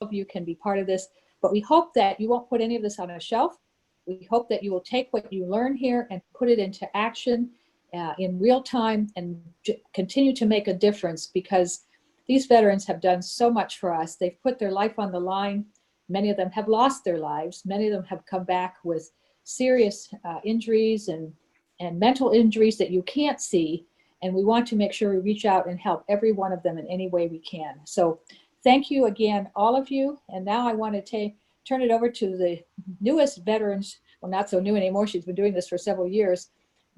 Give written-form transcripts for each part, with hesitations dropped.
of you can be part of this, but we hope that you won't put any of this on a shelf. We hope that you will take what you learn here and put it into action in real time and continue to make a difference, because these veterans have done so much for us. They've put their life on the line. Many of them have lost their lives. Many of them have come back with serious injuries and mental injuries that you can't see. And we want to make sure we reach out and help every one of them in any way we can. So thank you again, all of you. And now I want to turn it over to the newest veterans. Well, not so new anymore. She's been doing this for several years.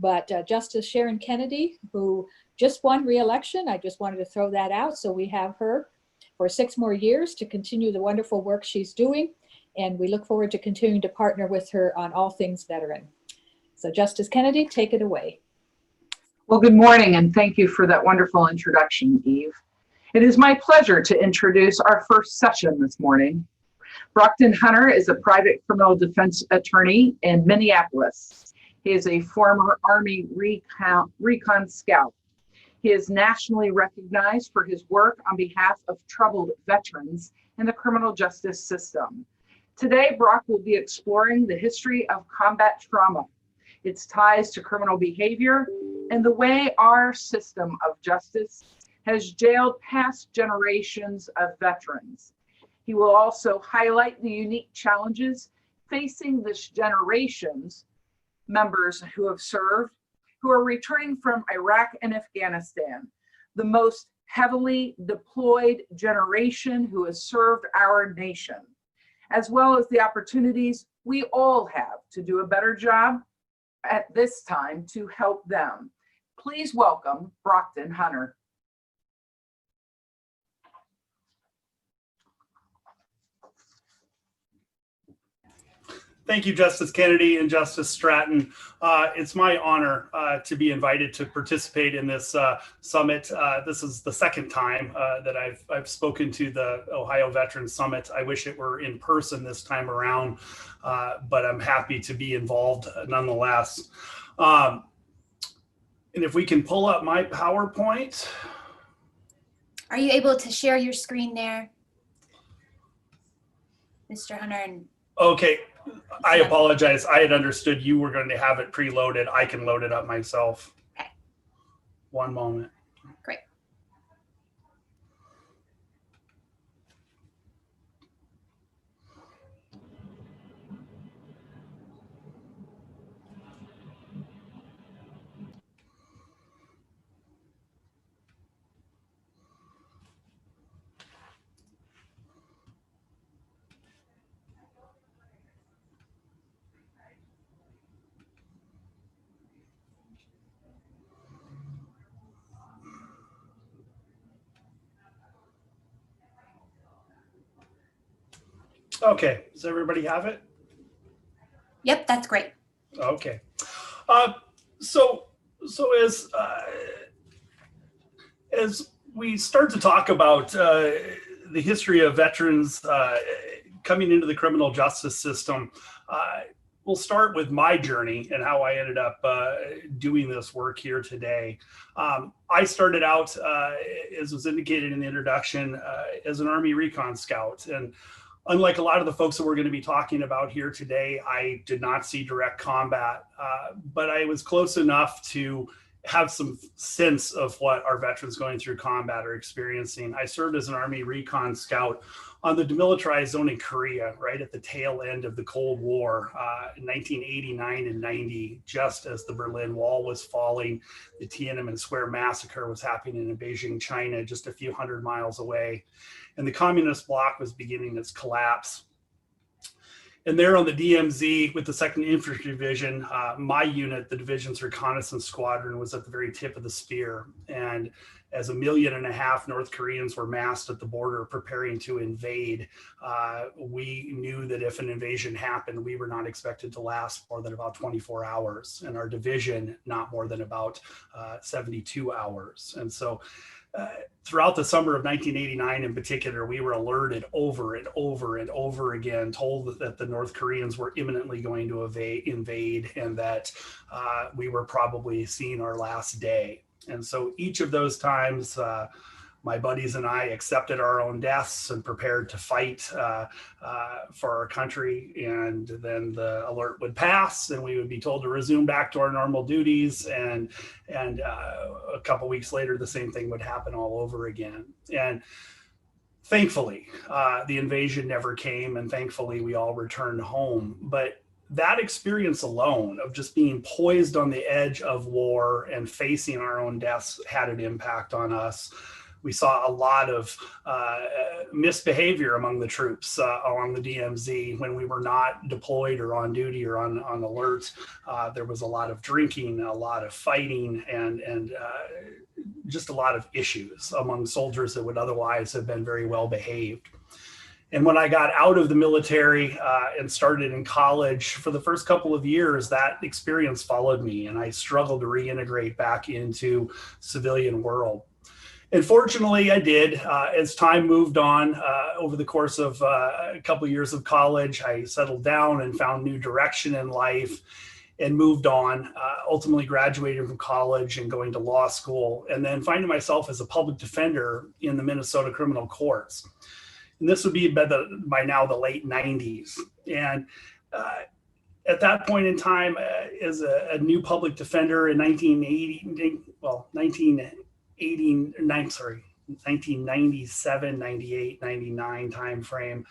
But Justice Sharon Kennedy, who just won re-election. I just wanted to throw that out. So we have her for 6 more years to continue the wonderful work she's doing. And we look forward to continuing to partner with her on all things veteran. So Justice Kennedy, take it away. Well, good morning, and thank you for that wonderful introduction, Eve. It is my pleasure to introduce our first session this morning. Brockton Hunter is a private criminal defense attorney in Minneapolis. He is a former Army recon scout. He is nationally recognized for his work on behalf of troubled veterans in the criminal justice system. Today, Brock will be exploring the history of combat trauma, its ties to criminal behavior, and the way our system of justice has jailed past generations of veterans. He will also highlight the unique challenges facing this generation's members who have served, who are returning from Iraq and Afghanistan, the most heavily deployed generation who has served our nation, as well as the opportunities we all have to do a better job at this time to help them. Please welcome Brockton Hunter. Thank you, Justice Kennedy and Justice Stratton. It's my honor to be invited to participate in this summit. This is the second time that I've spoken to the Ohio Veterans Summit. I wish it were in person this time around, but I'm happy to be involved nonetheless. And if we can pull up my PowerPoint. Are you able to share your screen there, Mr. Hunter? Okay. I apologize. I had understood you were going to have it preloaded. I can load it up myself. Okay. One moment. Great. Okay, does everybody have it? Yep, that's great. Okay. So as we start to talk about the history of veterans coming into the criminal justice system, we'll start with my journey and how I ended up doing this work here today. I started out, as was indicated in the introduction, as an Army recon scout. And unlike a lot of the folks that we're going to be talking about here today, I did not see direct combat, but I was close enough to have some sense of what our veterans going through combat are experiencing. I served as an Army recon scout on the demilitarized zone in Korea, right at the tail end of the Cold War, in 1989 and 90, just as the Berlin Wall was falling. The Tiananmen Square massacre was happening in Beijing, China, just a few hundred miles away. And the communist bloc was beginning its collapse. And there on the DMZ with the 2nd Infantry Division, my unit, the division's reconnaissance squadron, was at the very tip of the spear. And as 1.5 million North Koreans were massed at the border preparing to invade, we knew that if an invasion happened, we were not expected to last more than about 24 hours, and our division not more than about 72 hours. And so throughout the summer of 1989 in particular, we were alerted over and over and over again, told that the North Koreans were imminently going to invade and that we were probably seeing our last day. And so each of those times, My buddies and I accepted our own deaths and prepared to fight for our country. And then the alert would pass and we would be told to resume back to our normal duties. And a couple weeks later, the same thing would happen all over again. And thankfully, the invasion never came, and thankfully we all returned home. But that experience alone of just being poised on the edge of war and facing our own deaths had an impact on us. We saw a lot of misbehavior among the troops along the DMZ when we were not deployed or on duty or on alert. There was a lot of drinking, a lot of fighting, and just a lot of issues among soldiers that would otherwise have been very well behaved. And when I got out of the military and started in college, for the first couple of years, that experience followed me, and I struggled to reintegrate back into civilian world. And fortunately, I did. As time moved on, over the course of a couple of years of college, I settled down and found new direction in life and moved on, ultimately graduating from college and going to law school, and then finding myself as a public defender in the Minnesota criminal courts. And this would be by now the late 90s. And at that point in time, as a new public defender in 1997, 98, 99 timeframe,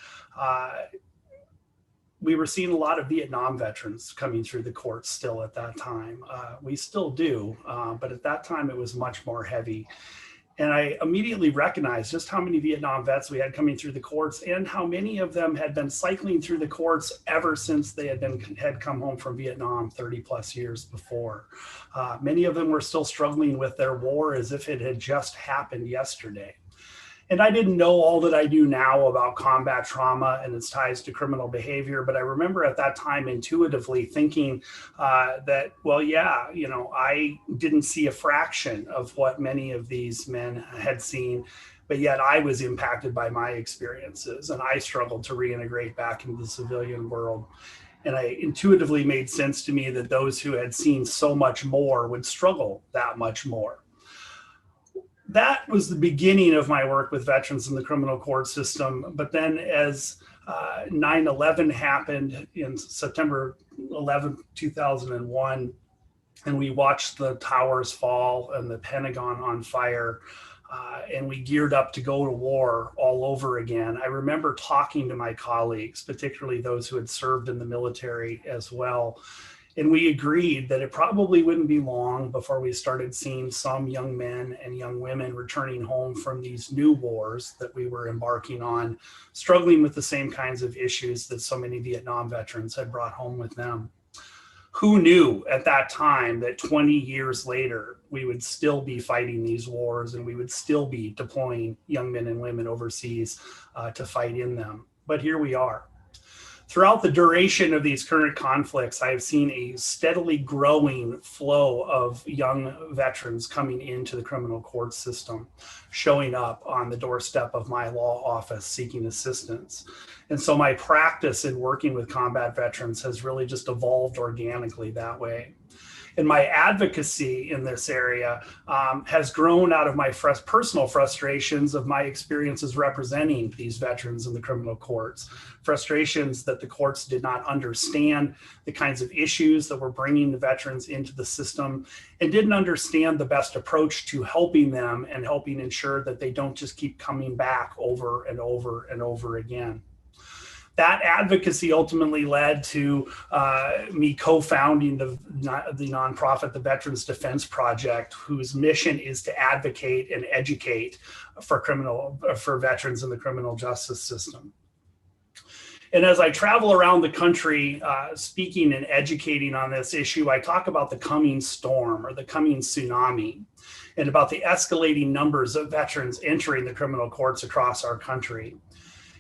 we were seeing a lot of Vietnam veterans coming through the courts still at that time. We still do, but at that time it was much more heavy. And I immediately recognized just how many Vietnam vets we had coming through the courts and how many of them had been cycling through the courts ever since they had come home from Vietnam 30 plus years before. Many of them were still struggling with their war as if it had just happened yesterday. And I didn't know all that I do now about combat trauma and its ties to criminal behavior, but I remember at that time intuitively thinking that, well, yeah, I didn't see a fraction of what many of these men had seen, but yet I was impacted by my experiences and I struggled to reintegrate back into the civilian world. And it intuitively made sense to me that those who had seen so much more would struggle that much more. That was the beginning of my work with veterans in the criminal court system. But then as 9/11 happened in September 11, 2001, and we watched the towers fall and the Pentagon on fire, and we geared up to go to war all over again, I remember talking to my colleagues, particularly those who had served in the military as well. And we agreed that it probably wouldn't be long before we started seeing some young men and young women returning home from these new wars that we were embarking on, struggling with the same kinds of issues that so many Vietnam veterans had brought home with them. Who knew at that time that 20 years later, we would still be fighting these wars and we would still be deploying young men and women overseas to fight in them? But here we are. Throughout the duration of these current conflicts, I have seen a steadily growing flow of young veterans coming into the criminal court system, showing up on the doorstep of my law office seeking assistance. And so my practice in working with combat veterans has really just evolved organically that way. And my advocacy in this area has grown out of my personal frustrations of my experiences representing these veterans in the criminal courts. Frustrations that the courts did not understand the kinds of issues that were bringing the veterans into the system and didn't understand the best approach to helping them and helping ensure that they don't just keep coming back over and over and over again. That advocacy ultimately led to me co-founding the nonprofit, the Veterans Defense Project, whose mission is to advocate and educate for veterans in the criminal justice system. And as I travel around the country speaking and educating on this issue, I talk about the coming storm or the coming tsunami and about the escalating numbers of veterans entering the criminal courts across our country.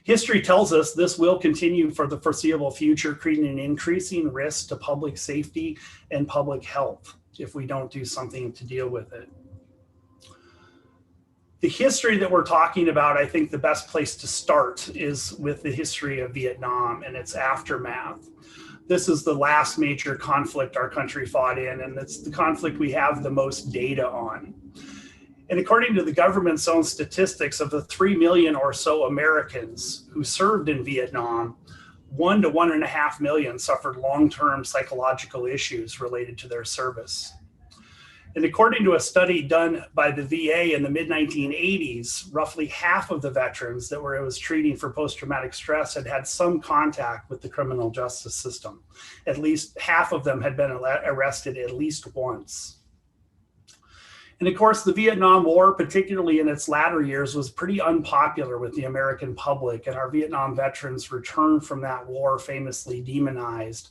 History tells us this will continue for the foreseeable future, creating an increasing risk to public safety and public health if we don't do something to deal with it. The history that we're talking about, I think the best place to start is with the history of Vietnam and its aftermath. This is the last major conflict our country fought in, and it's the conflict we have the most data on. And according to the government's own statistics, of the 3 million or so Americans who served in Vietnam, 1 to 1.5 million suffered long-term psychological issues related to their service. And according to a study done by the VA in the mid-1980s, roughly half of the veterans that it was treating for post-traumatic stress had had some contact with the criminal justice system. At least half of them had been arrested at least once. And of course, the Vietnam War, particularly in its latter years, was pretty unpopular with the American public, and our Vietnam veterans returned from that war famously demonized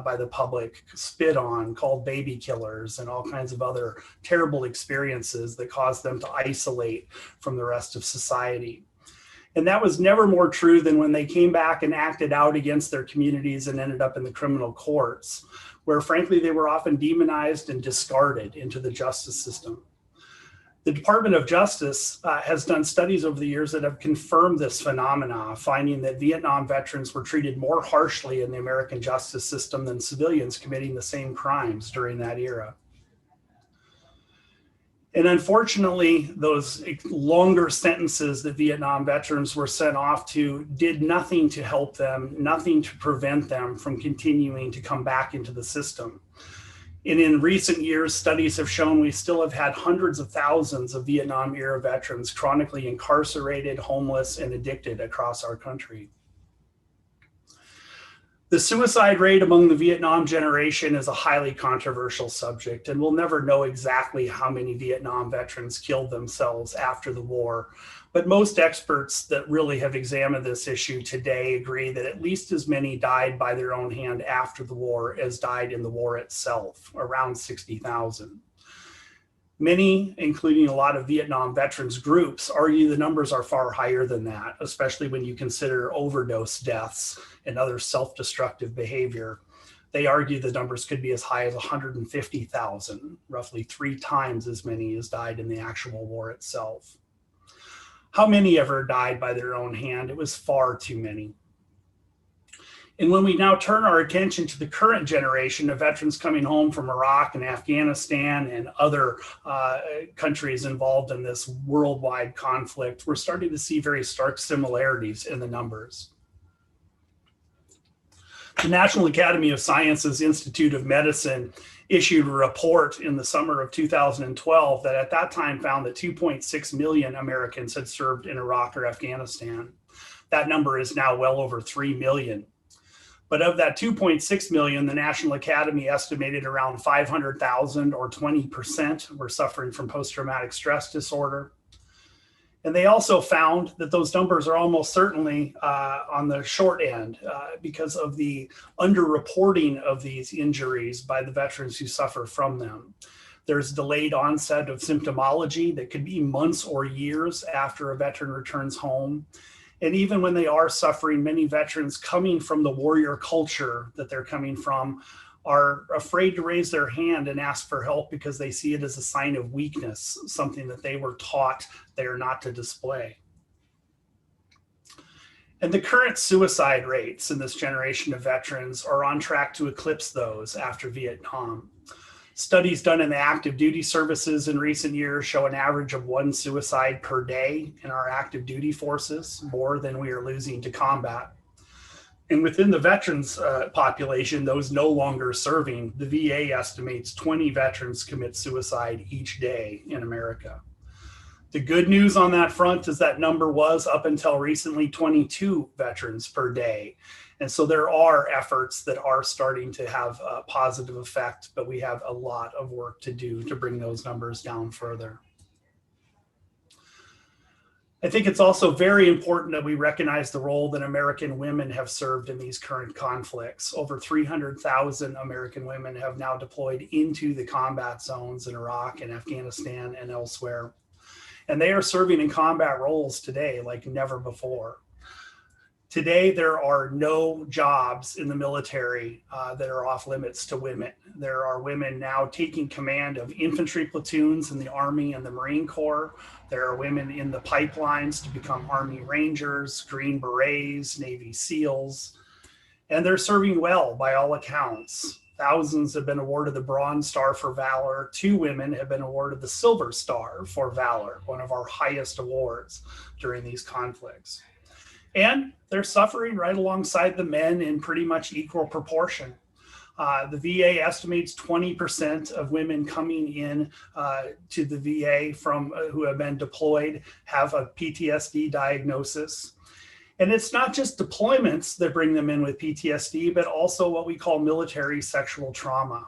by the public, spit on, called baby killers, and all kinds of other terrible experiences that caused them to isolate from the rest of society. And that was never more true than when they came back and acted out against their communities and ended up in the criminal courts, where frankly they were often demonized and discarded into the justice system. The Department of Justice has done studies over the years that have confirmed this phenomena, finding that Vietnam veterans were treated more harshly in the American justice system than civilians committing the same crimes during that era. And unfortunately, those longer sentences that Vietnam veterans were sent off to did nothing to help them, nothing to prevent them from continuing to come back into the system. And in recent years, studies have shown we still have had hundreds of thousands of Vietnam era veterans chronically incarcerated, homeless, and addicted across our country. The suicide rate among the Vietnam generation is a highly controversial subject, and we'll never know exactly how many Vietnam veterans killed themselves after the war. But most experts that really have examined this issue today agree that at least as many died by their own hand after the war as died in the war itself, around 60,000. Many, including a lot of Vietnam veterans groups, argue the numbers are far higher than that, especially when you consider overdose deaths and other self-destructive behavior. They argue the numbers could be as high as 150,000, roughly 3 times as many as died in the actual war itself. How many ever died by their own hand? It was far too many. And when we now turn our attention to the current generation of veterans coming home from Iraq and Afghanistan and other countries involved in this worldwide conflict, we're starting to see very stark similarities in the numbers. The National Academy of Sciences Institute of Medicine issued a report in the summer of 2012 that at that time found that 2.6 million Americans had served in Iraq or Afghanistan. That number is now well over 3 million. But of that 2.6 million, the National Academy estimated around 500,000 or 20% were suffering from post-traumatic stress disorder. And they also found that those numbers are almost certainly on the short end because of the underreporting of these injuries by the veterans who suffer from them. There's delayed onset of symptomology that could be months or years after a veteran returns home. And even when they are suffering, many veterans coming from the warrior culture that they're coming from are afraid to raise their hand and ask for help because they see it as a sign of weakness, something that they were taught they are not to display. And the current suicide rates in this generation of veterans are on track to eclipse those after Vietnam. Studies done in the active duty services in recent years show an average of 1 suicide per day in our active duty forces, more than we are losing to combat. And within the veterans population, those no longer serving, the VA estimates 20 veterans commit suicide each day in America. The good news on that front is that number was, up until recently, 22 veterans per day. And so there are efforts that are starting to have a positive effect, but we have a lot of work to do to bring those numbers down further. I think it's also very important that we recognize the role that American women have served in these current conflicts. Over 300,000 American women have now deployed into the combat zones in Iraq and Afghanistan and elsewhere. And they are serving in combat roles today like never before. Today, there are no jobs in the military that are off limits to women. There are women now taking command of infantry platoons in the Army and the Marine Corps. There are women in the pipelines to become Army Rangers, Green Berets, Navy SEALs, and they're serving well by all accounts. Thousands have been awarded the Bronze Star for Valor. 2 women have been awarded the Silver Star for Valor, one of our highest awards during these conflicts. And they're suffering right alongside the men in pretty much equal proportion. The VA estimates 20% of women coming in to the VA from who have been deployed have a PTSD diagnosis. And it's not just deployments that bring them in with PTSD, but also what we call military sexual trauma.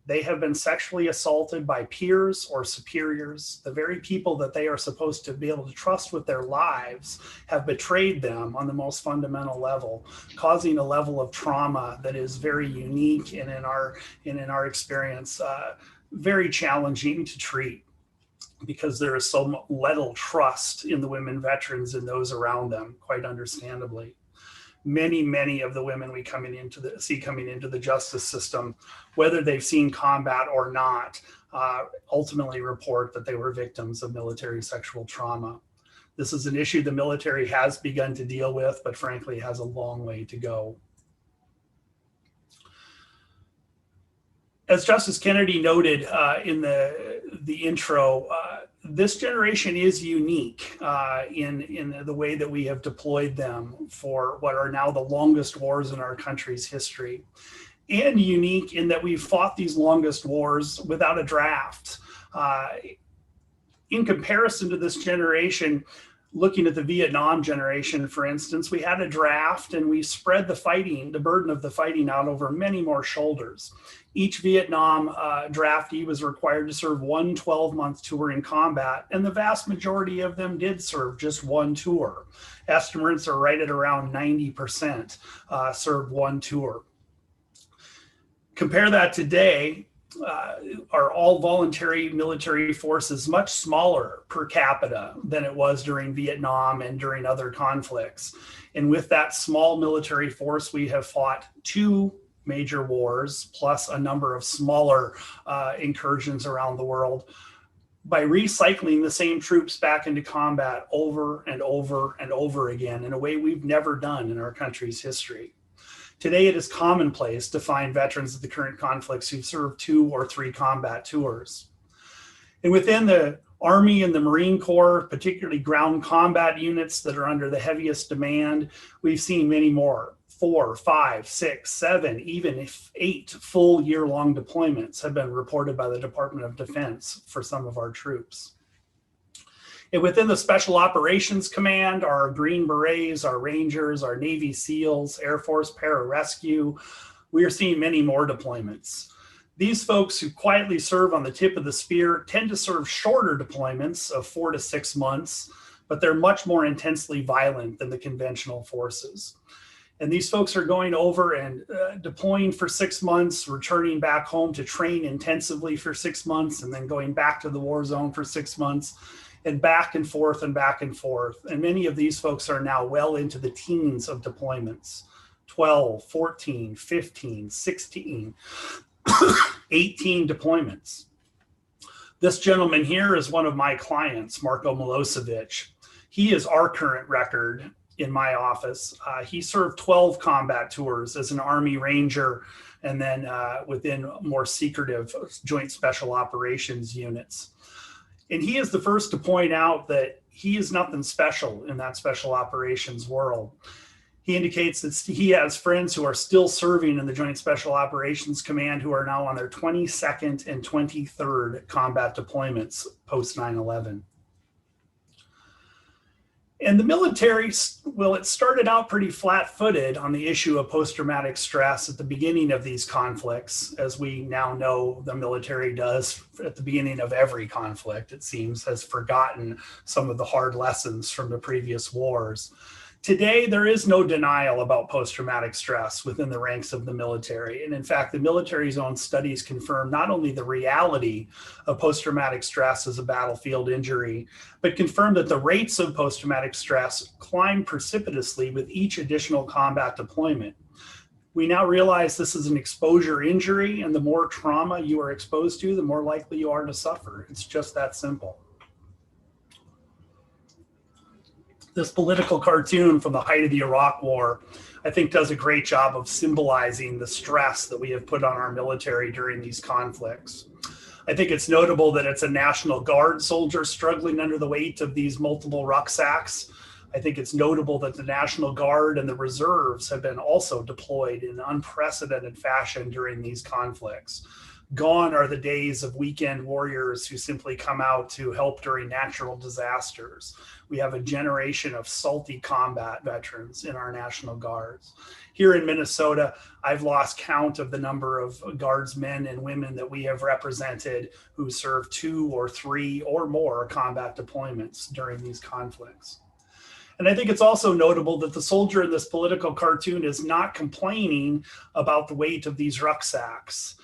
They have been sexually assaulted by peers or superiors. The very people that they are supposed to be able to trust with their lives have betrayed them on the most fundamental level, causing a level of trauma that is very unique and in our experience, very challenging to treat, because there is so little trust in the women veterans and those around them, quite understandably. Many of the women we see coming into the justice system, whether they've seen combat or not, ultimately report that they were victims of military sexual trauma. This is an issue the military has begun to deal with, but frankly has a long way to go. As Justice Kennedy noted in the intro, this generation is unique in the way that we have deployed them for what are now the longest wars in our country's history, and unique in that we've fought these longest wars without a draft. In comparison to this generation, looking at the Vietnam generation, for instance, we had a draft and we spread the burden of the fighting out over many more shoulders. Each Vietnam draftee was required to serve 1 12-month tour in combat, and the vast majority of them did serve just 1 tour. Estimates are right at around 90% served 1 tour. Compare that today, are all voluntary military forces much smaller per capita than it was during Vietnam and during other conflicts. And with that small military force, we have fought 2 major wars, plus a number of smaller incursions around the world, by recycling the same troops back into combat over and over and over again in a way we've never done in our country's history. Today, it is commonplace to find veterans of the current conflicts who've served 2 or 3 combat tours. And within the Army and the Marine Corps, particularly ground combat units that are under the heaviest demand, we've seen many more. 4, 5, 6, 7, even 8 full year-long deployments have been reported by the Department of Defense for some of our troops. And within the Special Operations Command, our Green Berets, our Rangers, our Navy SEALs, Air Force Pararescue, we are seeing many more deployments. These folks who quietly serve on the tip of the spear tend to serve shorter deployments of 4 to 6 months, but they're much more intensely violent than the conventional forces. And these folks are going over and deploying for 6 months, returning back home to train intensively for 6 months, and then going back to the war zone for 6 months, and back and forth and back and forth. And many of these folks are now well into the teens of deployments, 12, 14, 15, 16, 18 deployments. This gentleman here is one of my clients, Marco Milosevich. He is our current record in my office. He served 12 combat tours as an Army Ranger, and then within more secretive Joint Special Operations units. And he is the first to point out that he is nothing special in that special operations world. He indicates that he has friends who are still serving in the Joint Special Operations Command who are now on their 22nd and 23rd combat deployments post 9/11. And the military, well, it started out pretty flat-footed on the issue of post-traumatic stress at the beginning of these conflicts, as we now know the military does at the beginning of every conflict, it seems, has forgotten some of the hard lessons from the previous wars. Today, there is no denial about post-traumatic stress within the ranks of the military. And in fact, the military's own studies confirm not only the reality of post-traumatic stress as a battlefield injury, but confirm that the rates of post-traumatic stress climb precipitously with each additional combat deployment. We now realize this is an exposure injury, and the more trauma you are exposed to, the more likely you are to suffer. It's just that simple. This political cartoon from the height of the Iraq War, I think, does a great job of symbolizing the stress that we have put on our military during these conflicts. I think it's notable that it's a National Guard soldier struggling under the weight of these multiple rucksacks. I think it's notable that the National Guard and the reserves have been also deployed in unprecedented fashion during these conflicts. Gone are the days of weekend warriors who simply come out to help during natural disasters. We have a generation of salty combat veterans in our National Guards. Here in Minnesota, I've lost count of the number of guardsmen and women that we have represented who served 2 or 3 or more combat deployments during these conflicts. And I think it's also notable that the soldier in this political cartoon is not complaining about the weight of these rucksacks.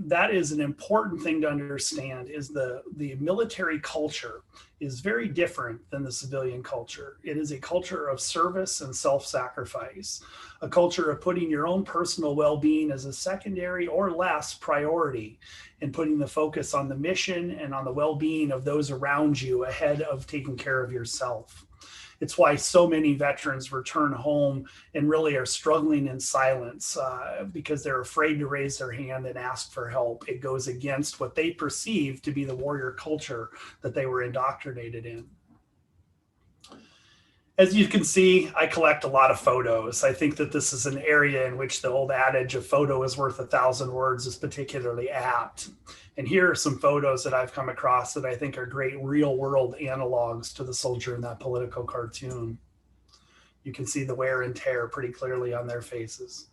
That is an important thing to understand, is the military culture is very different than the civilian culture. It is a culture of service and self-sacrifice, a culture of putting your own personal well-being as a secondary or less priority, and putting the focus on the mission and on the well-being of those around you ahead of taking care of yourself. It's why so many veterans return home and really are struggling in silence because they're afraid to raise their hand and ask for help. It goes against what they perceive to be the warrior culture that they were indoctrinated in. As you can see, I collect a lot of photos. I think that this is an area in which the old adage of photo is worth 1,000 words is particularly apt. And here are some photos that I've come across that I think are great real world analogs to the soldier in that political cartoon. You can see the wear and tear pretty clearly on their faces.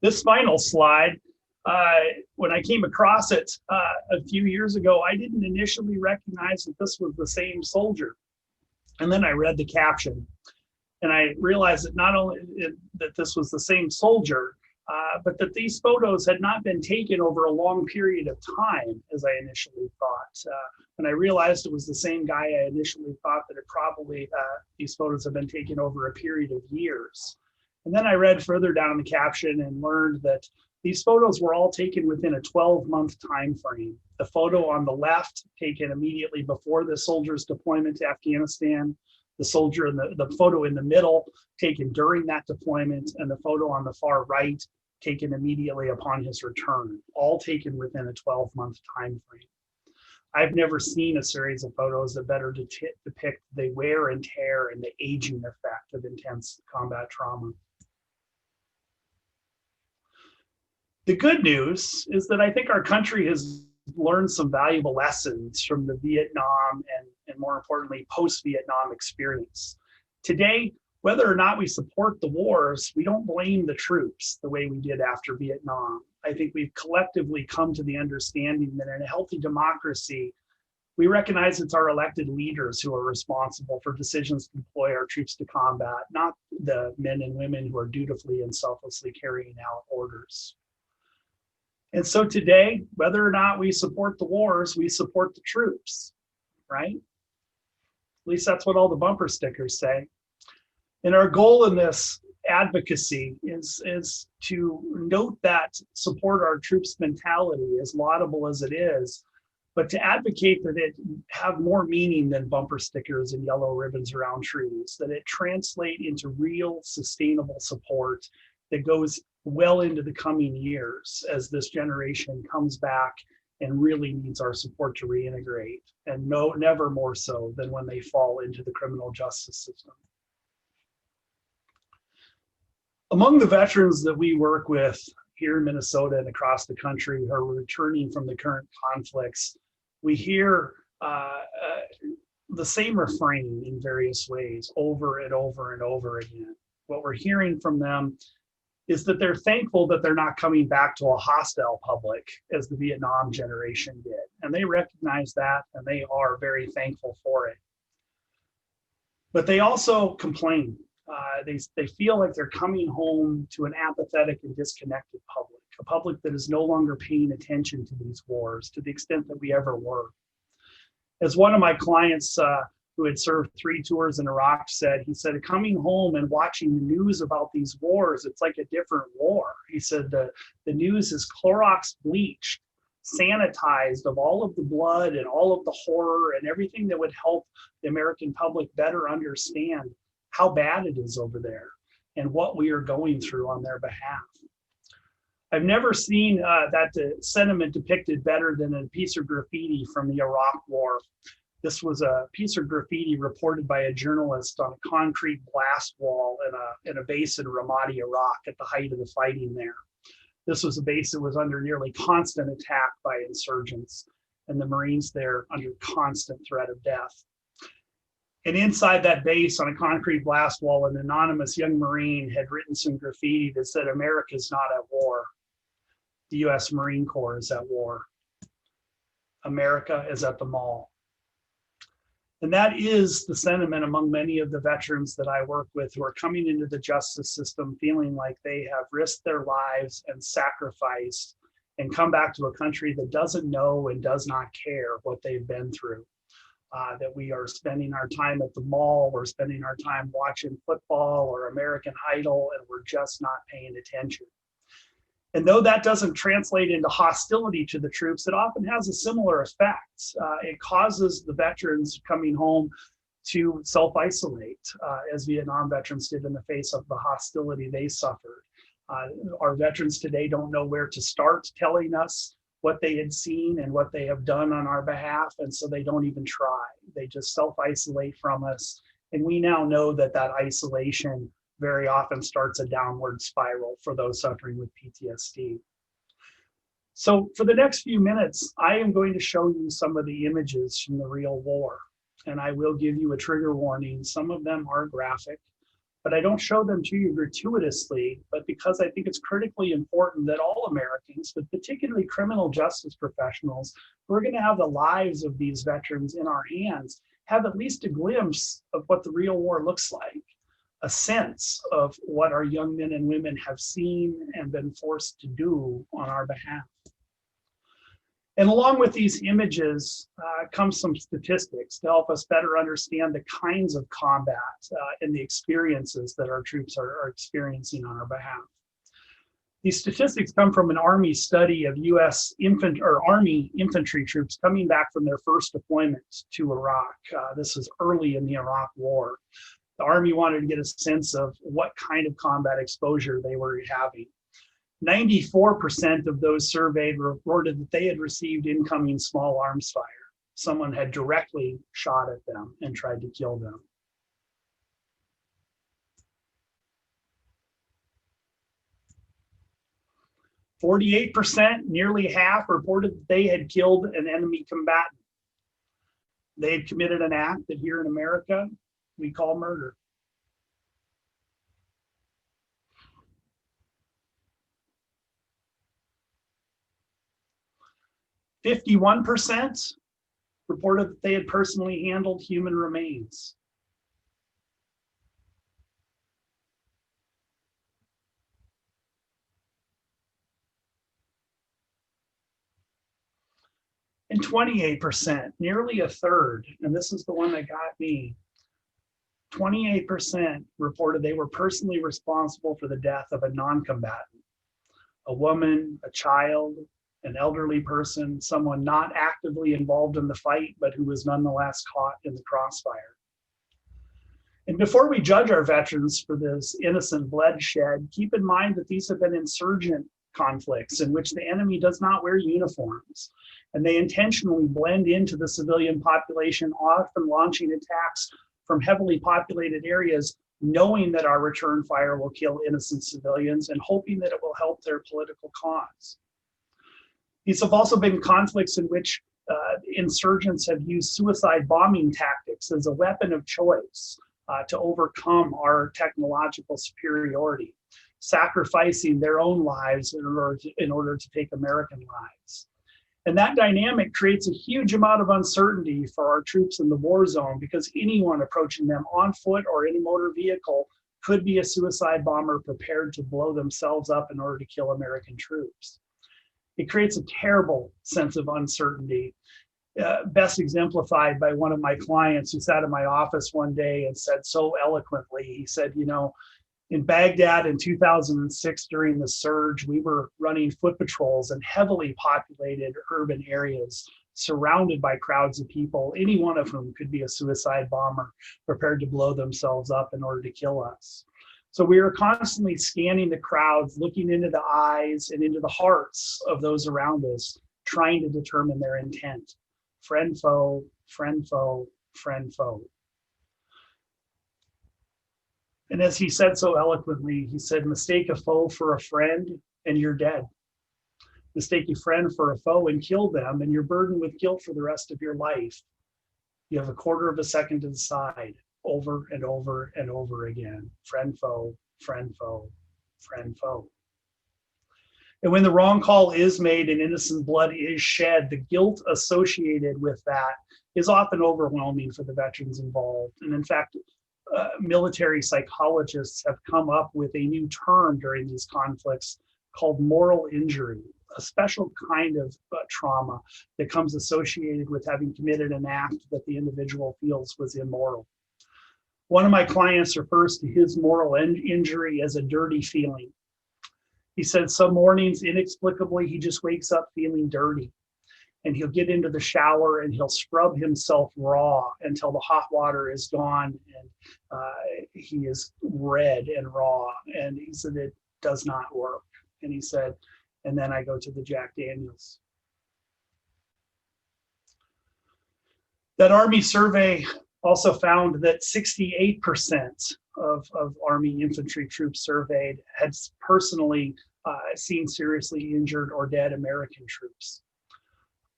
This final slide, when I came across it a few years ago, I didn't initially recognize that this was the same soldier. And then I read the caption and I realized that not only that this was the same soldier, but that these photos had not been taken over a long period of time as I initially thought. And I realized it was the same guy, I initially thought that it probably, these photos have been taken over a period of years. And then I read further down the caption and learned that these photos were all taken within a 12-month time frame. The photo on the left, taken immediately before the soldier's deployment to Afghanistan, the soldier in the photo in the middle, taken during that deployment, and the photo on the far right, taken immediately upon his return, all taken within a 12-month time frame. I've never seen a series of photos that better depict the wear and tear and the aging effect of intense combat trauma. The good news is that I think our country has learned some valuable lessons from the Vietnam and more importantly, post-Vietnam experience. Today, whether or not we support the wars, we don't blame the troops the way we did after Vietnam. I think we've collectively come to the understanding that in a healthy democracy, we recognize it's our elected leaders who are responsible for decisions to deploy our troops to combat, not the men and women who are dutifully and selflessly carrying out orders. And so today, whether or not we support the wars, we support the troops, right? At least that's what all the bumper stickers say. And our goal in this advocacy is to note that support our troops mentality, as laudable as it is, but to advocate that it have more meaning than bumper stickers and yellow ribbons around trees, that it translate into real sustainable support that goes well into the coming years as this generation comes back and really needs our support to reintegrate, and never more so than when they fall into the criminal justice system. Among the veterans that we work with here in Minnesota and across the country who are returning from the current conflicts, we hear the same refrain in various ways over and over and over again. What we're hearing from them is that they're thankful that they're not coming back to a hostile public as the Vietnam generation did. And they recognize that, and they are very thankful for it. But they also complain. They feel like they're coming home to an apathetic and disconnected public, a public that is no longer paying attention to these wars to the extent that we ever were. As one of my clients who had served 3 tours in Iraq, said, coming home and watching the news about these wars, it's like a different war. He said, the news is Clorox bleached, sanitized of all of the blood and all of the horror and everything that would help the American public better understand how bad it is over there and what we are going through on their behalf. I've never seen that sentiment depicted better than a piece of graffiti from the Iraq War. This was a piece of graffiti reported by a journalist on a concrete blast wall in a base in Ramadi, Iraq, at the height of the fighting there. This was a base that was under nearly constant attack by insurgents, and the Marines there under constant threat of death. And inside that base on a concrete blast wall, an anonymous young Marine had written some graffiti that said, "America's not at war. The US Marine Corps is at war. America is at the mall." And that is the sentiment among many of the veterans that I work with who are coming into the justice system feeling like they have risked their lives and sacrificed and come back to a country that doesn't know and does not care what they've been through. That we are spending our time at the mall, we're spending our time watching football or American Idol, and we're just not paying attention. And though that doesn't translate into hostility to the troops, it often has a similar effect. It causes the veterans coming home to self-isolate, as Vietnam veterans did in the face of the hostility they suffered. Our veterans today don't know where to start telling us what they had seen and what they have done on our behalf, and so they don't even try. They just self-isolate from us, and we now know that that isolation very often starts a downward spiral for those suffering with PTSD. So for the next few minutes, I am going to show you some of the images from the real war, and I will give you a trigger warning. Some of them are graphic, but I don't show them to you gratuitously, but because I think it's critically important that all Americans, but particularly criminal justice professionals, who are going to have the lives of these veterans in our hands, have at least a glimpse of what the real war looks like, a sense of what our young men and women have seen and been forced to do on our behalf. And along with these images comes some statistics to help us better understand the kinds of combat and the experiences that our troops are experiencing on our behalf. These statistics come from an Army study of U.S. Army infantry troops coming back from their first deployment to Iraq. This is early in the Iraq War. The Army wanted to get a sense of what kind of combat exposure they were having. 94% of those surveyed reported that they had received incoming small arms fire. Someone had directly shot at them and tried to kill them. %, nearly half, reported that they had killed an enemy combatant. They had committed an act that here in America we call murder. %, reported that they had personally handled human remains. And 28%, nearly a third, and this is the one that got me, 28% reported they were personally responsible for the death of a non-combatant, a woman, a child, an elderly person, someone not actively involved in the fight, but who was nonetheless caught in the crossfire. And before we judge our veterans for this innocent bloodshed, keep in mind that these have been insurgent conflicts in which the enemy does not wear uniforms, and they intentionally blend into the civilian population, often launching attacks from heavily populated areas, knowing that our return fire will kill innocent civilians and hoping that it will help their political cause. These have also been conflicts in which insurgents have used suicide bombing tactics as a weapon of choice to overcome our technological superiority, sacrificing their own lives in order to take American lives. And that dynamic creates a huge amount of uncertainty for our troops in the war zone, because anyone approaching them on foot or in a motor vehicle could be a suicide bomber prepared to blow themselves up in order to kill American troops. It creates a terrible sense of uncertainty. best exemplified by one of my clients who sat in my office one day and said so eloquently, he said, you know, in Baghdad in 2006 during the surge, we were running foot patrols in heavily populated urban areas, surrounded by crowds of people, any one of whom could be a suicide bomber prepared to blow themselves up in order to kill us. So we were constantly scanning the crowds, looking into the eyes and into the hearts of those around us, trying to determine their intent. Friend, foe, friend, foe, friend, foe. And as he said so eloquently, he said, mistake a foe for a friend and you're dead. Mistake a friend for a foe and kill them, and you're burdened with guilt for the rest of your life. You have a quarter of a second to decide, over and over and over again. Friend, foe, friend, foe, friend, foe. And when the wrong call is made and innocent blood is shed, the guilt associated with that is often overwhelming for the veterans involved. And in fact, military psychologists have come up with a new term during these conflicts called moral injury, a special kind of trauma that comes associated with having committed an act that the individual feels was immoral. One of my clients refers to his moral injury as a dirty feeling. He said some mornings, inexplicably, he just wakes up feeling dirty. And he'll get into the shower and he'll scrub himself raw until the hot water is gone and he is red and raw. And he said it does not work. And he said, and then I go to the Jack Daniels. That Army survey also found that 68% of Army infantry troops surveyed had personally seen seriously injured or dead American troops.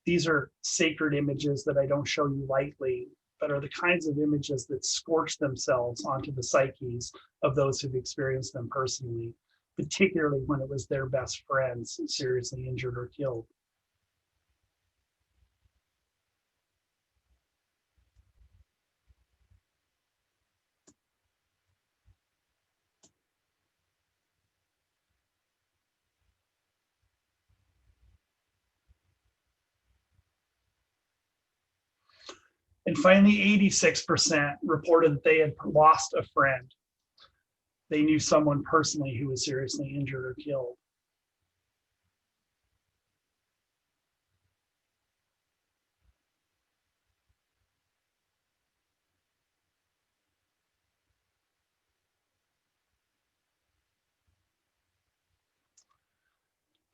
These are sacred images that I don't show you lightly, but are the kinds of images that scorch themselves onto the psyches of those who've experienced them personally, particularly when it was their best friends seriously injured or killed. And finally, 86% reported that they had lost a friend. They knew someone personally who was seriously injured or killed.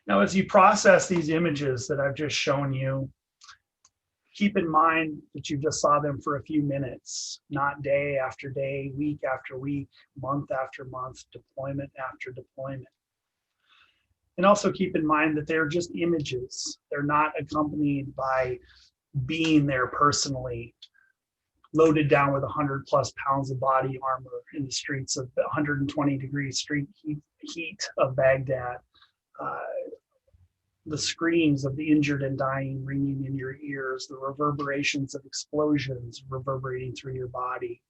Now, as you process these images that I've just shown you, keep in mind that you just saw them for a few minutes, not day after day, week after week, month after month, deployment after deployment. And also keep in mind that they're just images. They're not accompanied by being there personally, loaded down with 100+ pounds of body armor in the streets of 120-degree street heat of Baghdad. The screams of the injured and dying ringing in your ears, the reverberations of explosions reverberating through your body,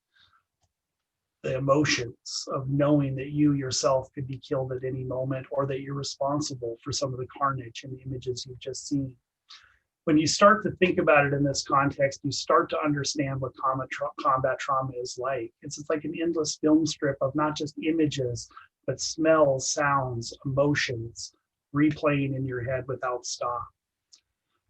the emotions of knowing that you yourself could be killed at any moment or that you're responsible for some of the carnage in the images you've just seen. When you start to think about it in this context, you start to understand what combat trauma is like. It's like an endless film strip of not just images, but smells, sounds, emotions, replaying in your head without stop.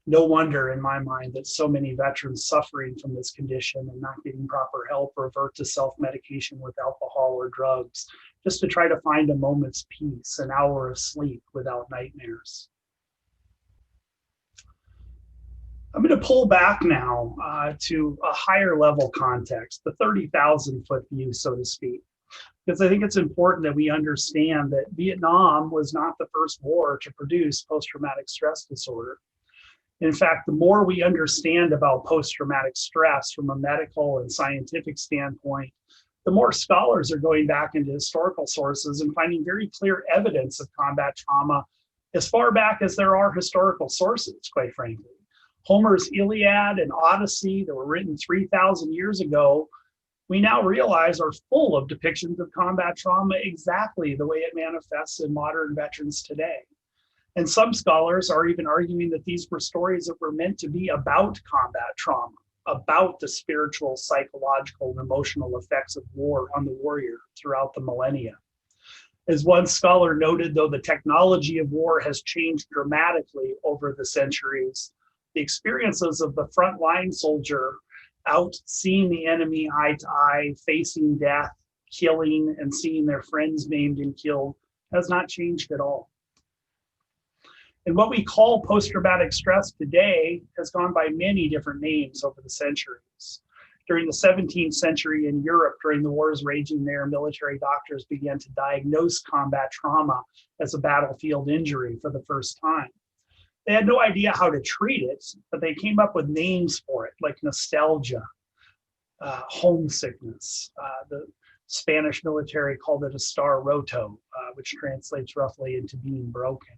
No wonder in my mind that so many veterans suffering from this condition and not getting proper help revert to self-medication with alcohol or drugs just to try to find a moment's peace, an hour of sleep without nightmares. I'm going to pull back now to a higher level context, the 30,000-foot view, so to speak. Because I think it's important that we understand that Vietnam was not the first war to produce post-traumatic stress disorder. In fact, the more we understand about post-traumatic stress from a medical and scientific standpoint, the more scholars are going back into historical sources and finding very clear evidence of combat trauma as far back as there are historical sources, quite frankly. Homer's Iliad and Odyssey that were written 3,000 years ago, we now realize are full of depictions of combat trauma exactly the way it manifests in modern veterans today. And some scholars are even arguing that these were stories that were meant to be about combat trauma, about the spiritual, psychological, and emotional effects of war on the warrior throughout the millennia. As one scholar noted, though the technology of war has changed dramatically over the centuries, the experiences of the frontline soldier out seeing the enemy eye to eye, facing death, killing, and seeing their friends maimed and killed has not changed at all. And what we call post-traumatic stress today has gone by many different names over the centuries. During the 17th century in Europe, during the wars raging there, military doctors began to diagnose combat trauma as a battlefield injury for the first time. They had no idea how to treat it, but they came up with names for it, like nostalgia, homesickness. The Spanish military called it estar roto, which translates roughly into being broken.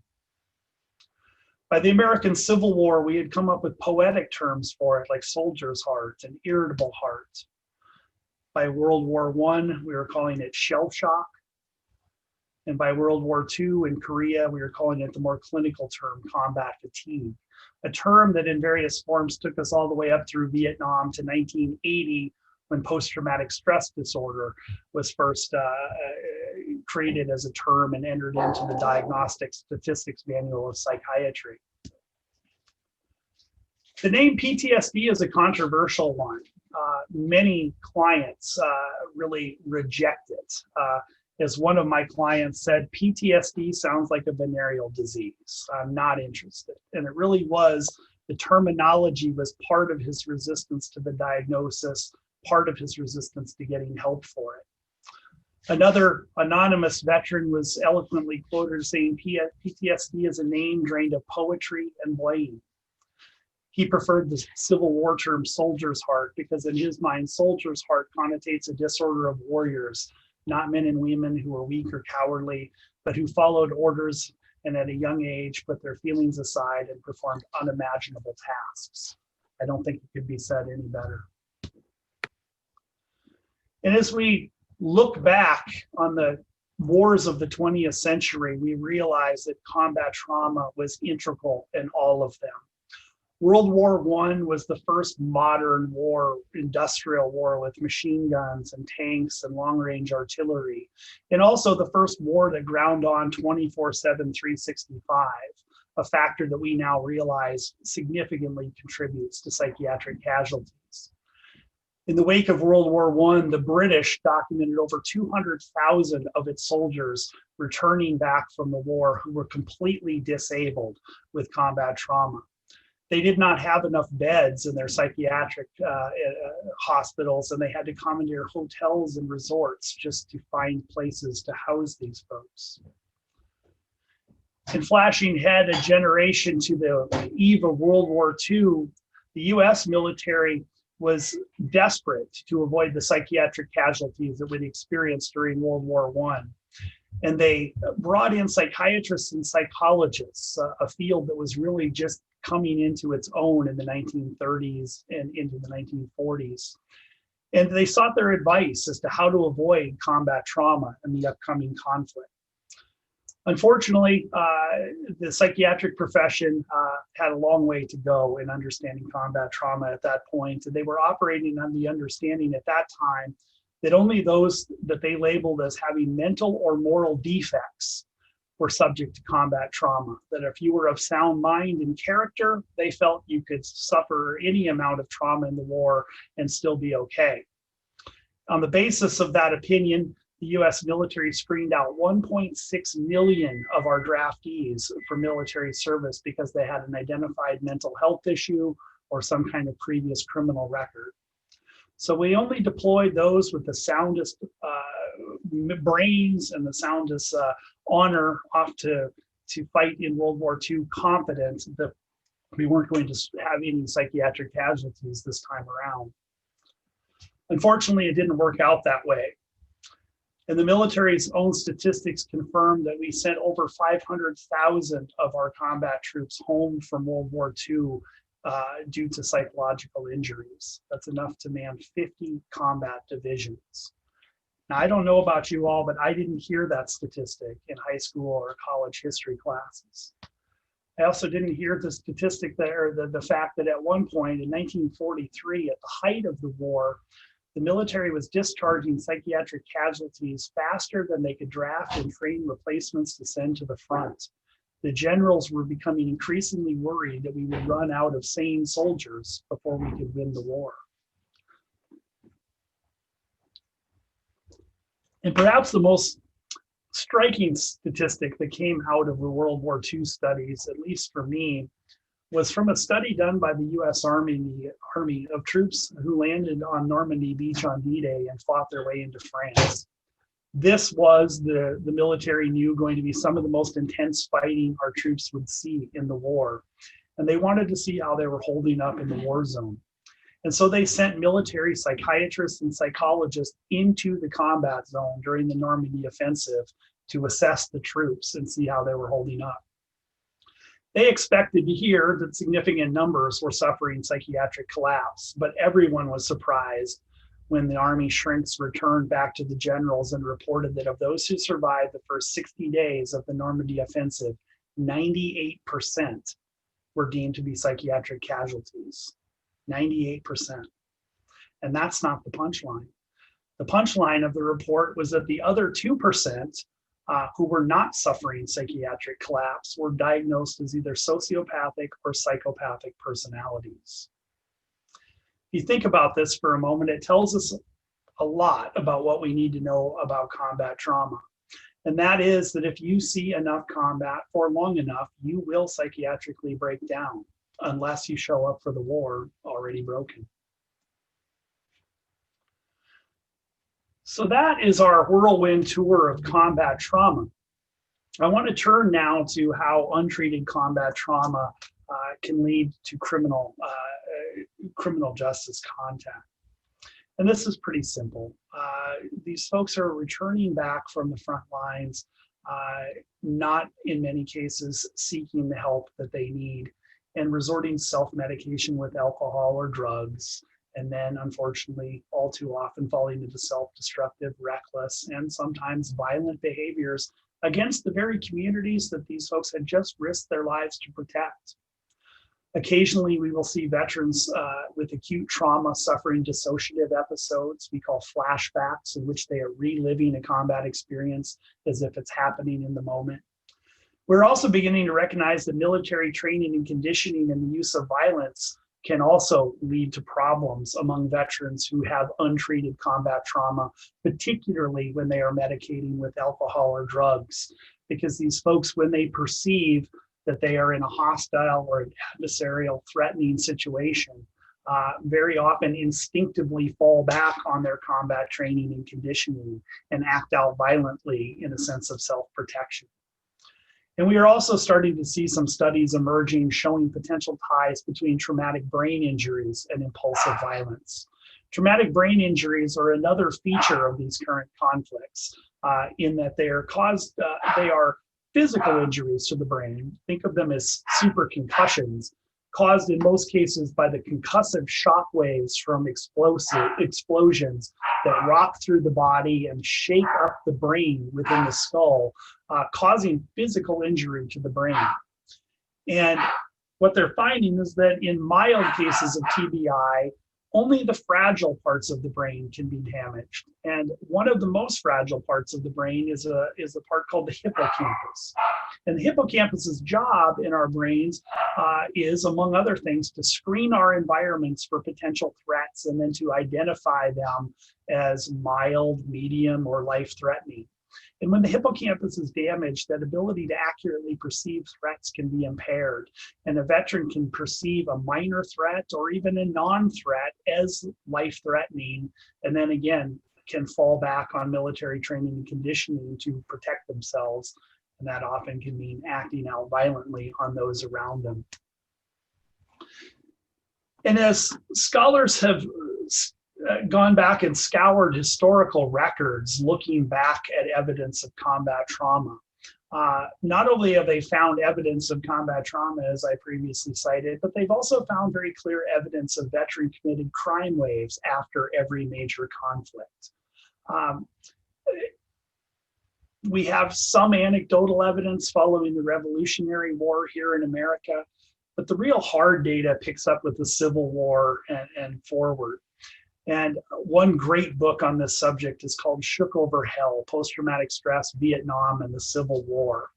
By the American Civil War, we had come up with poetic terms for it, like soldier's heart and irritable heart. By World War I, we were calling it shell shock. And by World War II in Korea, we were calling it the more clinical term, combat fatigue, a term that in various forms took us all the way up through Vietnam to 1980, when post-traumatic stress disorder was first created as a term and entered into the Diagnostic Statistics Manual of Psychiatry. The name PTSD is a controversial one. Many clients really reject it. As one of my clients said, PTSD sounds like a venereal disease. I'm not interested. And it really was, the terminology was part of his resistance to the diagnosis, part of his resistance to getting help for it. Another anonymous veteran was eloquently quoted as saying PTSD is a name drained of poetry and blame. He preferred the Civil War term soldier's heart because in his mind, soldier's heart connotates a disorder of warriors, not men and women who were weak or cowardly, but who followed orders and at a young age put their feelings aside and performed unimaginable tasks. I don't think it could be said any better. And as we look back on the wars of the 20th century, we realize that combat trauma was integral in all of them. World War I was the first modern war, industrial war with machine guns and tanks and long-range artillery, and also the first war that ground on 24/7, 365, a factor that we now realize significantly contributes to psychiatric casualties. In the wake of World War I, the British documented over 200,000 of its soldiers returning back from the war who were completely disabled with combat trauma. They did not have enough beds in their psychiatric hospitals, and they had to commandeer hotels and resorts just to find places to house these folks. And flashing ahead a generation to the eve of World War II, the US military was desperate to avoid the psychiatric casualties that we'd experienced during World War I. And they brought in psychiatrists and psychologists, a field that was really just coming into its own in the 1930s and into the 1940s. And they sought their advice as to how to avoid combat trauma in the upcoming conflict. Unfortunately, the psychiatric profession had a long way to go in understanding combat trauma at that point. And they were operating on the understanding at that time that only those that they labeled as having mental or moral defects were subject to combat trauma. That if you were of sound mind and character, they felt you could suffer any amount of trauma in the war and still be okay. On the basis of that opinion, the US military screened out 1.6 million of our draftees for military service because they had an identified mental health issue or some kind of previous criminal record. So we only deployed those with the soundest brains and the soundest honor off to fight in World War II, confident that we weren't going to have any psychiatric casualties this time around. Unfortunately, it didn't work out that way. And the military's own statistics confirm that we sent over 500,000 of our combat troops home from World War II due to psychological injuries. That's enough to man 50 combat divisions. Now, I don't know about you all, but I didn't hear that statistic in high school or college history classes. I also didn't hear the statistic there, the fact that at one point in 1943, at the height of the war, the military was discharging psychiatric casualties faster than they could draft and train replacements to send to the front. The generals were becoming increasingly worried that we would run out of sane soldiers before we could win the war. And perhaps the most striking statistic that came out of the World War II studies, at least for me, was from a study done by the US Army of troops who landed on Normandy Beach on D-Day and fought their way into France. This was the military knew going to be some of the most intense fighting our troops would see in the war. And they wanted to see how they were holding up in the war zone. And so they sent military psychiatrists and psychologists into the combat zone during the Normandy offensive to assess the troops and see how they were holding up. They expected to hear that significant numbers were suffering psychiatric collapse, but everyone was surprised when the Army shrinks returned back to the generals and reported that of those who survived the first 60 days of the Normandy offensive, 98% were deemed to be psychiatric casualties. 98%. And that's not the punchline. The punchline of the report was that the other 2% who were not suffering psychiatric collapse were diagnosed as either sociopathic or psychopathic personalities. If you think about this for a moment, it tells us a lot about what we need to know about combat trauma. And that is that if you see enough combat for long enough, you will psychiatrically break down unless you show up for the war already broken. So that is our whirlwind tour of combat trauma. I want to turn now to how untreated combat trauma can lead to criminal justice contact. And this is pretty simple. These folks are returning back from the front lines, not in many cases seeking the help that they need, and resorting to self-medication with alcohol or drugs, and then unfortunately all too often falling into self-destructive, reckless, and sometimes violent behaviors against the very communities that these folks had just risked their lives to protect. Occasionally, we will see veterans with acute trauma suffering dissociative episodes we call flashbacks, in which they are reliving a combat experience as if it's happening in the moment. We're also beginning to recognize that military training and conditioning and the use of violence can also lead to problems among veterans who have untreated combat trauma, particularly when they are medicating with alcohol or drugs, because these folks, when they perceive that they are in a hostile or adversarial threatening situation, very often instinctively fall back on their combat training and conditioning and act out violently in a sense of self-protection. And we are also starting to see some studies emerging showing potential ties between traumatic brain injuries and impulsive violence. Traumatic brain injuries are another feature of these current conflicts in that they are physical injuries to the brain. Think of them as super concussions, caused in most cases by the concussive shock waves from explosions that rock through the body and shake up the brain within the skull, causing physical injury to the brain. And what they're finding is that in mild cases of TBI, only the fragile parts of the brain can be damaged. And one of the most fragile parts of the brain is a part called the hippocampus. And the hippocampus's job in our brains is, among other things, to screen our environments for potential threats and then to identify them as mild, medium, or life-threatening. And when the hippocampus is damaged, that ability to accurately perceive threats can be impaired. And a veteran can perceive a minor threat or even a non-threat as life-threatening, and then again, can fall back on military training and conditioning to protect themselves. And that often can mean acting out violently on those around them. And as scholars have gone back and scoured historical records looking back at evidence of combat trauma, not only have they found evidence of combat trauma, as I previously cited, but they've also found very clear evidence of veteran committed crime waves after every major conflict. We have some anecdotal evidence following the Revolutionary War here in America, but the real hard data picks up with the Civil War and forward. And one great book on this subject is called Shook Over Hell, Post-Traumatic Stress, Vietnam, and the Civil War.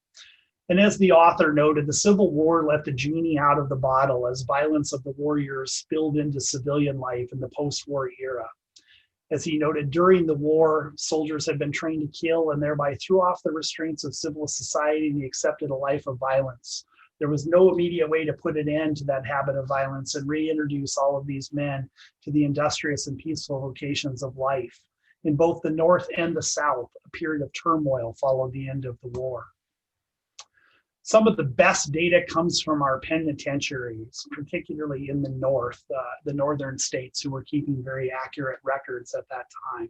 And as the author noted, the Civil War let the genie out of the bottle as violence of the warriors spilled into civilian life in the post-war era. As he noted, during the war, soldiers had been trained to kill and thereby threw off the restraints of civil society and accepted a life of violence. There was no immediate way to put an end to that habit of violence and reintroduce all of these men to the industrious and peaceful vocations of life. In both the North and the South, a period of turmoil followed the end of the war. Some of the best data comes from our penitentiaries, particularly in the North, the northern states who were keeping very accurate records at that time.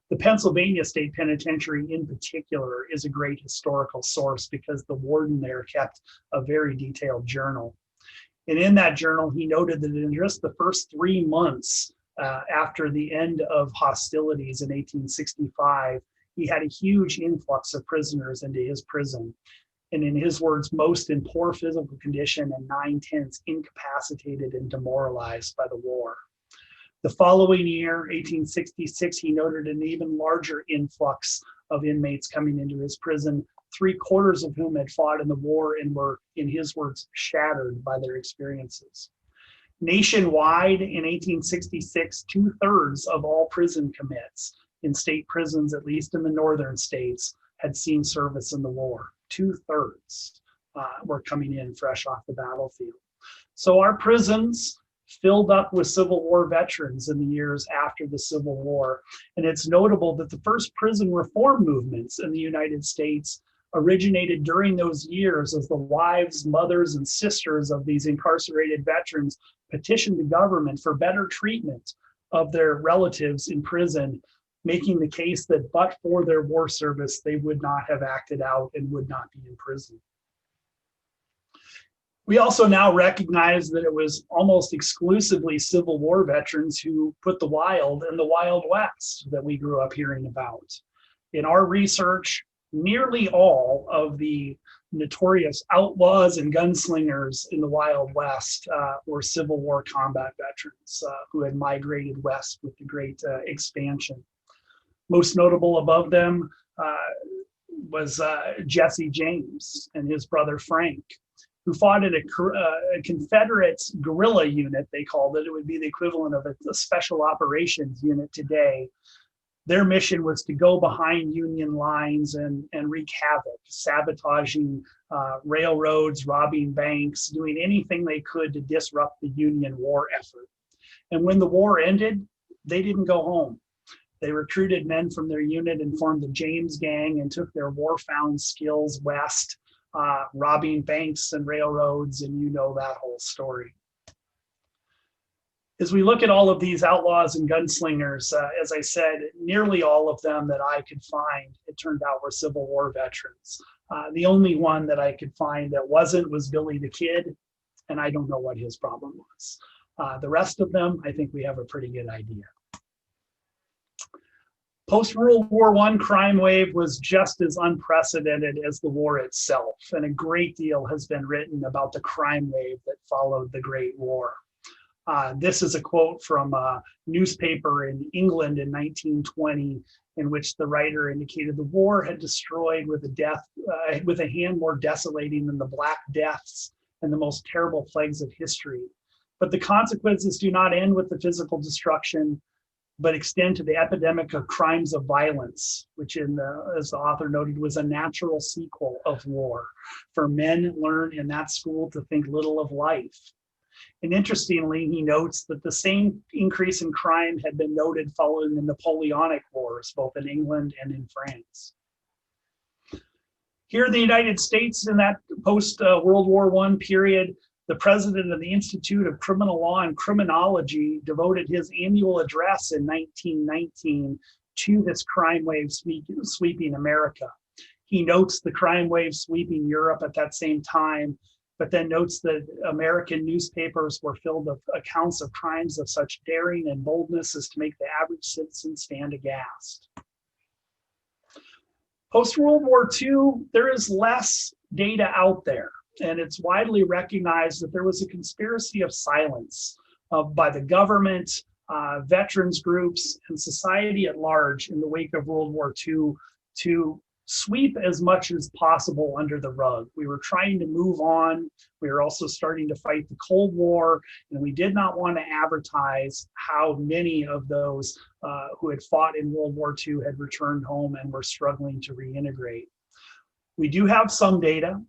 The Pennsylvania State Penitentiary in particular is a great historical source because the warden there kept a very detailed journal. And in that journal, he noted that in just the first 3 months after the end of hostilities in 1865, he had a huge influx of prisoners into his prison. And in his words, most in poor physical condition and 9/10 incapacitated and demoralized by the war. The following year, 1866, he noted an even larger influx of inmates coming into his prison, 3/4 of whom had fought in the war and were, in his words, shattered by their experiences. Nationwide, in 1866, 2/3 of all prison commits in state prisons, at least in the northern states, had seen service in the war. 2/3 were coming in fresh off the battlefield. So our prisons filled up with Civil War veterans in the years after the Civil War. And it's notable that the first prison reform movements in the United States originated during those years as the wives, mothers, and sisters of these incarcerated veterans petitioned the government for better treatment of their relatives in prison, making the case that but for their war service, they would not have acted out and would not be in prison. We also now recognize that it was almost exclusively Civil War veterans who put the Wild in the Wild West that we grew up hearing about. In our research, nearly all of the notorious outlaws and gunslingers in the Wild West were Civil War combat veterans who had migrated west with the Great Expansion. Most notable above them was Jesse James and his brother Frank, who fought in a Confederate guerrilla unit, they called it. It would be the equivalent of a special operations unit today. Their mission was to go behind Union lines and wreak havoc, sabotaging railroads, robbing banks, doing anything they could to disrupt the Union war effort. And when the war ended, they didn't go home. They recruited men from their unit and formed the James Gang and took their war-found skills west, robbing banks and railroads, and you know that whole story. As we look at all of these outlaws and gunslingers, as I said, nearly all of them that I could find, it turned out were Civil War veterans. The only one that I could find that wasn't was Billy the Kid, and I don't know what his problem was. The rest of them, I think we have a pretty good idea. Post-World War I crime wave was just as unprecedented as the war itself, and a great deal has been written about the crime wave that followed the Great War. This is a quote from a newspaper in England in 1920, in which the writer indicated the war had destroyed with a hand more desolating than the Black Deaths and the most terrible plagues of history. But the consequences do not end with the physical destruction, but extend to the epidemic of crimes of violence, which as the author noted, was a natural sequel of war. For men learn in that school to think little of life. And interestingly, he notes that the same increase in crime had been noted following the Napoleonic Wars, both in England and in France. Here in the United States, in that post-World War I period, the president of the Institute of Criminal Law and Criminology devoted his annual address in 1919 to this crime wave sweeping America. He notes the crime wave sweeping Europe at that same time, but then notes that American newspapers were filled with accounts of crimes of such daring and boldness as to make the average citizen stand aghast. Post-World War II, there is less data out there, and it's widely recognized that there was a conspiracy of silence by the government, veterans groups, and society at large in the wake of World War II to sweep as much as possible under the rug. We were trying to move on. We were also starting to fight the Cold War, and we did not want to advertise how many of those who had fought in World War II had returned home and were struggling to reintegrate. We do have some data,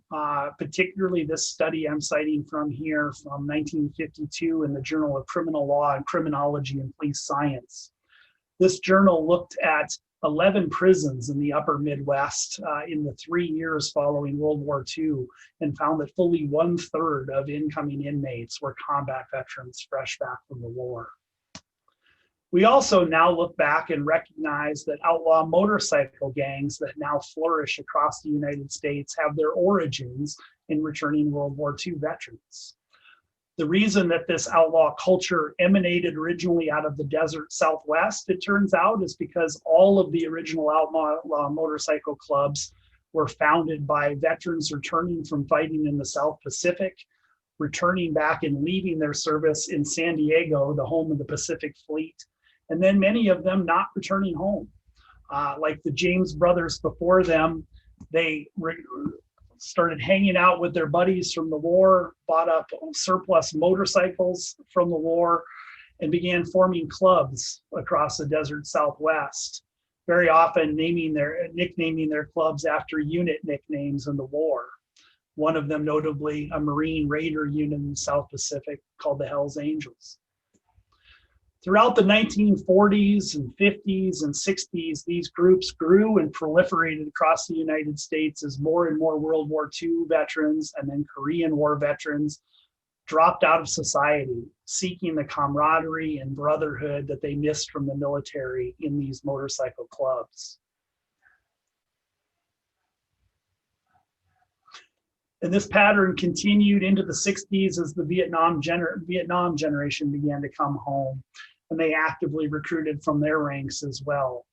particularly this study I'm citing from here from 1952 in the Journal of Criminal Law and Criminology and Police Science. This journal looked at 11 prisons in the upper Midwest in the 3 years following World War II and found that fully 1/3 of incoming inmates were combat veterans fresh back from the war. We also now look back and recognize that outlaw motorcycle gangs that now flourish across the United States have their origins in returning World War II veterans. The reason that this outlaw culture emanated originally out of the desert Southwest, it turns out, is because all of the original outlaw motorcycle clubs were founded by veterans returning from fighting in the South Pacific, returning back and leaving their service in San Diego, the home of the Pacific Fleet, and then many of them not returning home. Like the James brothers before them, they started hanging out with their buddies from the war, bought up surplus motorcycles from the war, and began forming clubs across the desert Southwest, very often nicknaming their clubs after unit nicknames in the war. One of them notably a Marine Raider unit in the South Pacific called the Hells Angels. Throughout the 1940s and 50s and 60s, these groups grew and proliferated across the United States as more and more World War II veterans and then Korean War veterans dropped out of society, seeking the camaraderie and brotherhood that they missed from the military in these motorcycle clubs. And this pattern continued into the 60s as the Vietnam generation began to come home, and they actively recruited from their ranks as well.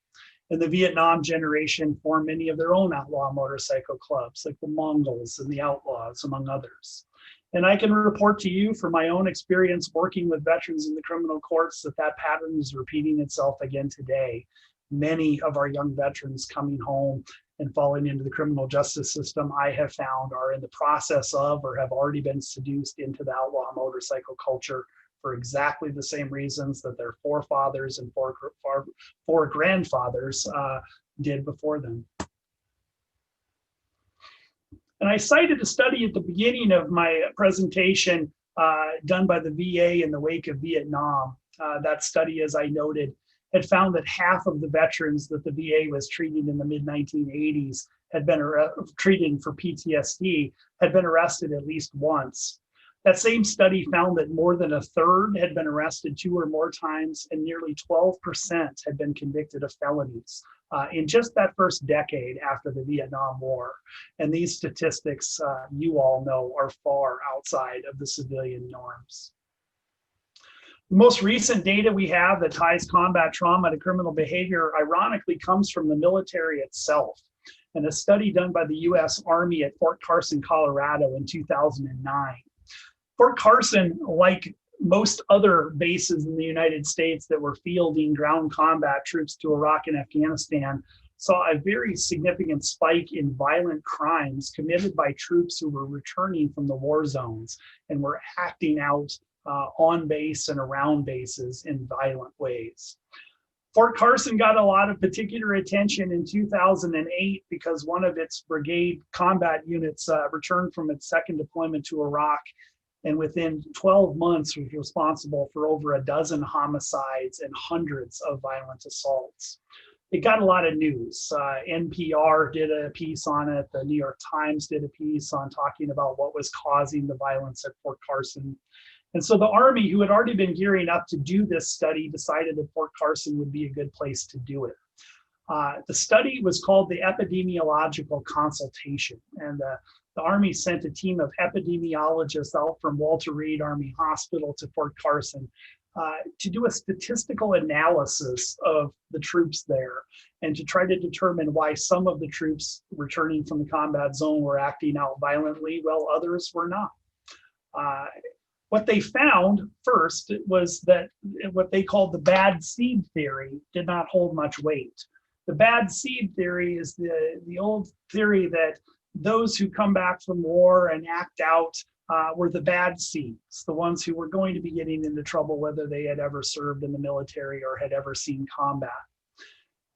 And the Vietnam generation formed many of their own outlaw motorcycle clubs, like the Mongols and the Outlaws, among others. And I can report to you from my own experience working with veterans in the criminal courts that that pattern is repeating itself again today. Many of our young veterans coming home and falling into the criminal justice system, I have found, are in the process of or have already been seduced into the outlaw motorcycle culture for exactly the same reasons that their forefathers and four grandfathers did before them. And I cited a study at the beginning of my presentation done by the VA in the wake of Vietnam. That study, as I noted, had found that half of the veterans that the VA was treating in the mid-1980s had been treating for PTSD had been arrested at least once. That same study found that more than 1/3 had been arrested 2 or more times, and nearly 12% had been convicted of felonies in just that first decade after the Vietnam War. And these statistics, you all know, are far outside of the civilian norms. The most recent data we have that ties combat trauma to criminal behavior, ironically, comes from the military itself, and a study done by the US Army at Fort Carson, Colorado in 2009. Fort Carson, like most other bases in the United States that were fielding ground combat troops to Iraq and Afghanistan, saw a very significant spike in violent crimes committed by troops who were returning from the war zones and were acting out on base and around bases in violent ways. Fort Carson got a lot of particular attention in 2008 because one of its brigade combat units returned from its second deployment to Iraq, and within 12 months was responsible for over a dozen homicides and hundreds of violent assaults. It got a lot of news. NPR did a piece on it. The New York Times did a piece on talking about what was causing the violence at Fort Carson. And so the Army, who had already been gearing up to do this study, decided that Fort Carson would be a good place to do it. The study was called the Epidemiological Consultation, and the Army sent a team of epidemiologists out from Walter Reed Army Hospital to Fort Carson to do a statistical analysis of the troops there and to try to determine why some of the troops returning from the combat zone were acting out violently while others were not. What they found first was that what they called the bad seed theory did not hold much weight. The bad seed theory is the old theory that those who come back from war and act out were the bad seeds, the ones who were going to be getting into trouble whether they had ever served in the military or had ever seen combat.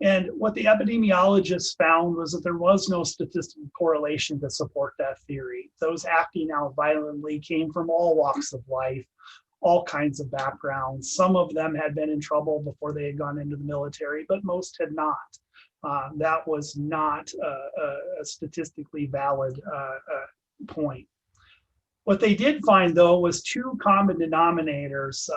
And what the epidemiologists found was that there was no statistical correlation to support that theory. Those acting out violently came from all walks of life, all kinds of backgrounds. Some of them had been in trouble before they had gone into the military, but most had not. That was not a statistically valid point. What they did find, though, was two common denominators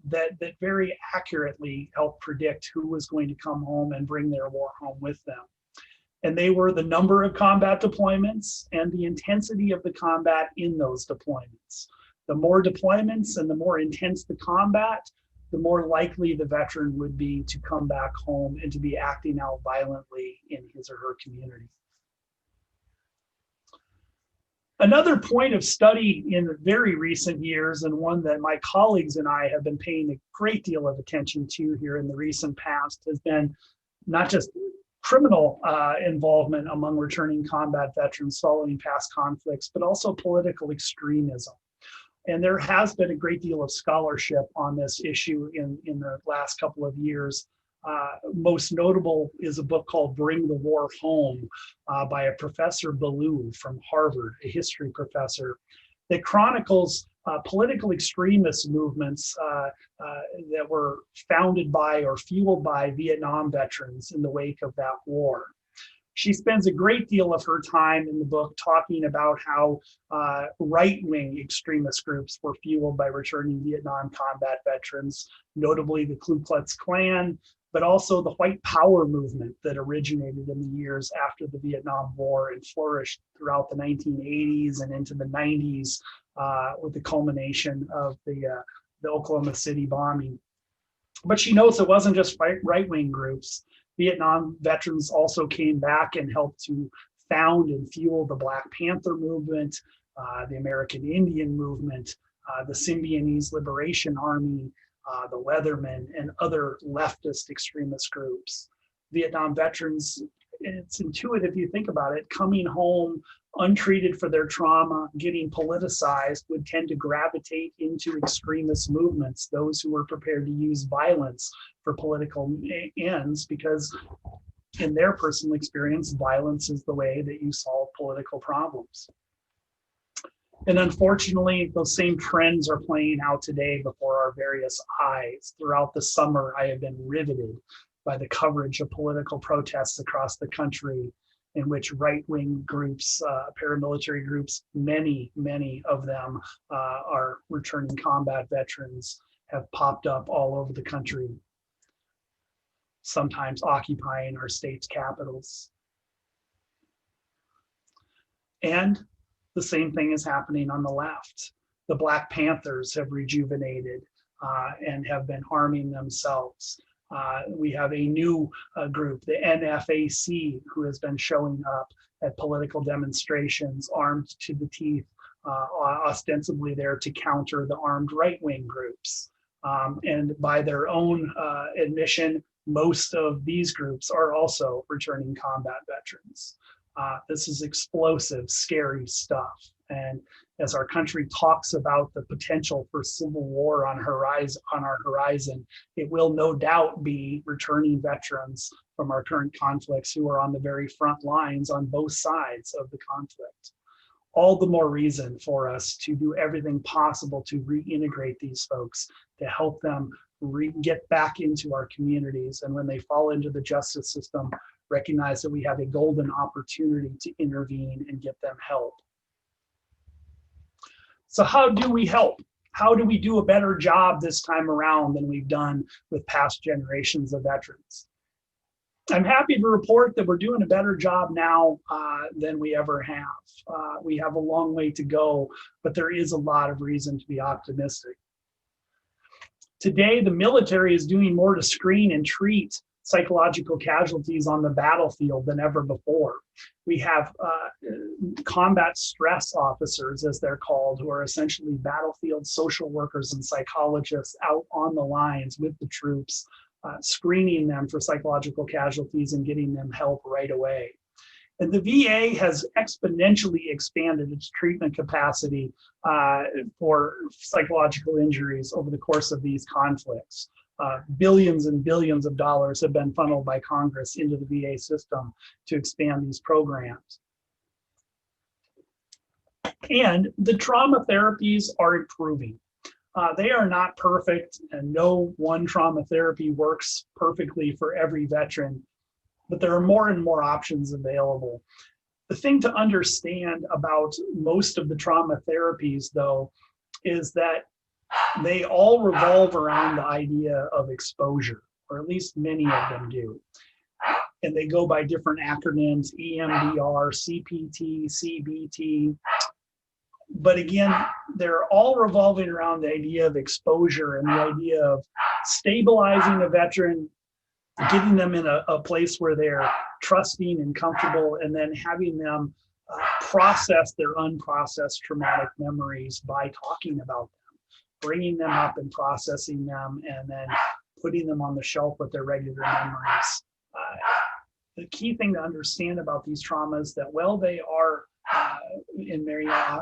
that very accurately helped predict who was going to come home and bring their war home with them. And they were the number of combat deployments and the intensity of the combat in those deployments. The more deployments and the more intense the combat, the more likely the veteran would be to come back home and to be acting out violently in his or her community. Another point of study in very recent years, and one that my colleagues and I have been paying a great deal of attention to here in the recent past, has been not just criminal involvement among returning combat veterans following past conflicts, but also political extremism. And there has been a great deal of scholarship on this issue in the last couple of years. Most notable is a book called Bring the War Home by a Professor Ballou from Harvard, a history professor, that chronicles political extremist movements that were founded by or fueled by Vietnam veterans in the wake of that war. She spends a great deal of her time in the book talking about how right-wing extremist groups were fueled by returning Vietnam combat veterans, notably the Ku Klux Klan, but also the white power movement that originated in the years after the Vietnam War and flourished throughout the 1980s and into the 90s with the culmination of the Oklahoma City bombing. But she knows it wasn't just right-wing groups. Vietnam veterans also came back and helped to found and fuel the Black Panther movement, the American Indian movement, the Symbionese Liberation Army, the Weathermen, and other leftist extremist groups. Vietnam veterans, it's intuitive if you think about it, coming home untreated for their trauma, getting politicized, would tend to gravitate into extremist movements, those who were prepared to use violence for political ends, because in their personal experience, violence is the way that you solve political problems. And unfortunately, those same trends are playing out today before our various eyes. Throughout the summer, I have been riveted by the coverage of political protests across the country in which right-wing groups, paramilitary groups, many of them are returning combat veterans, have popped up all over the country, sometimes occupying our state's capitals. And the same thing is happening on the left. The Black Panthers have rejuvenated and have been arming themselves. We have a new group, the NFAC, who has been showing up at political demonstrations armed to the teeth, ostensibly there to counter the armed right-wing groups. And by their own admission, most of these groups are also returning combat veterans. This is explosive, scary stuff. And as our country talks about the potential for civil war on our horizon, it will no doubt be returning veterans from our current conflicts who are on the very front lines on both sides of the conflict. All the more reason for us to do everything possible to reintegrate these folks, to help them get back into our communities. And when they fall into the justice system, recognize that we have a golden opportunity to intervene and get them help. So how do we help? How do we do a better job this time around than we've done with past generations of veterans? I'm happy to report that we're doing a better job now than we ever have. We have a long way to go, but there is a lot of reason to be optimistic. Today, the military is doing more to screen and treat psychological casualties on the battlefield than ever before. We have combat stress officers, as they're called, who are essentially battlefield social workers and psychologists out on the lines with the troops, screening them for psychological casualties and getting them help right away. And the VA has exponentially expanded its treatment capacity for psychological injuries over the course of these conflicts. Billions and billions of dollars have been funneled by Congress into the VA system to expand these programs. And the trauma therapies are improving. They are not perfect, and no one trauma therapy works perfectly for every veteran, but there are more and more options available. The thing to understand about most of the trauma therapies, though, is that they all revolve around the idea of exposure, or at least many of them do. And they go by different acronyms: EMDR, CPT, CBT. But again, they're all revolving around the idea of exposure and the idea of stabilizing a veteran, getting them in a place where they're trusting and comfortable, and then having them process their unprocessed traumatic memories by talking about them, bringing them up and processing them, and then putting them on the shelf with their regular memories. The key thing to understand about these traumas that while they are in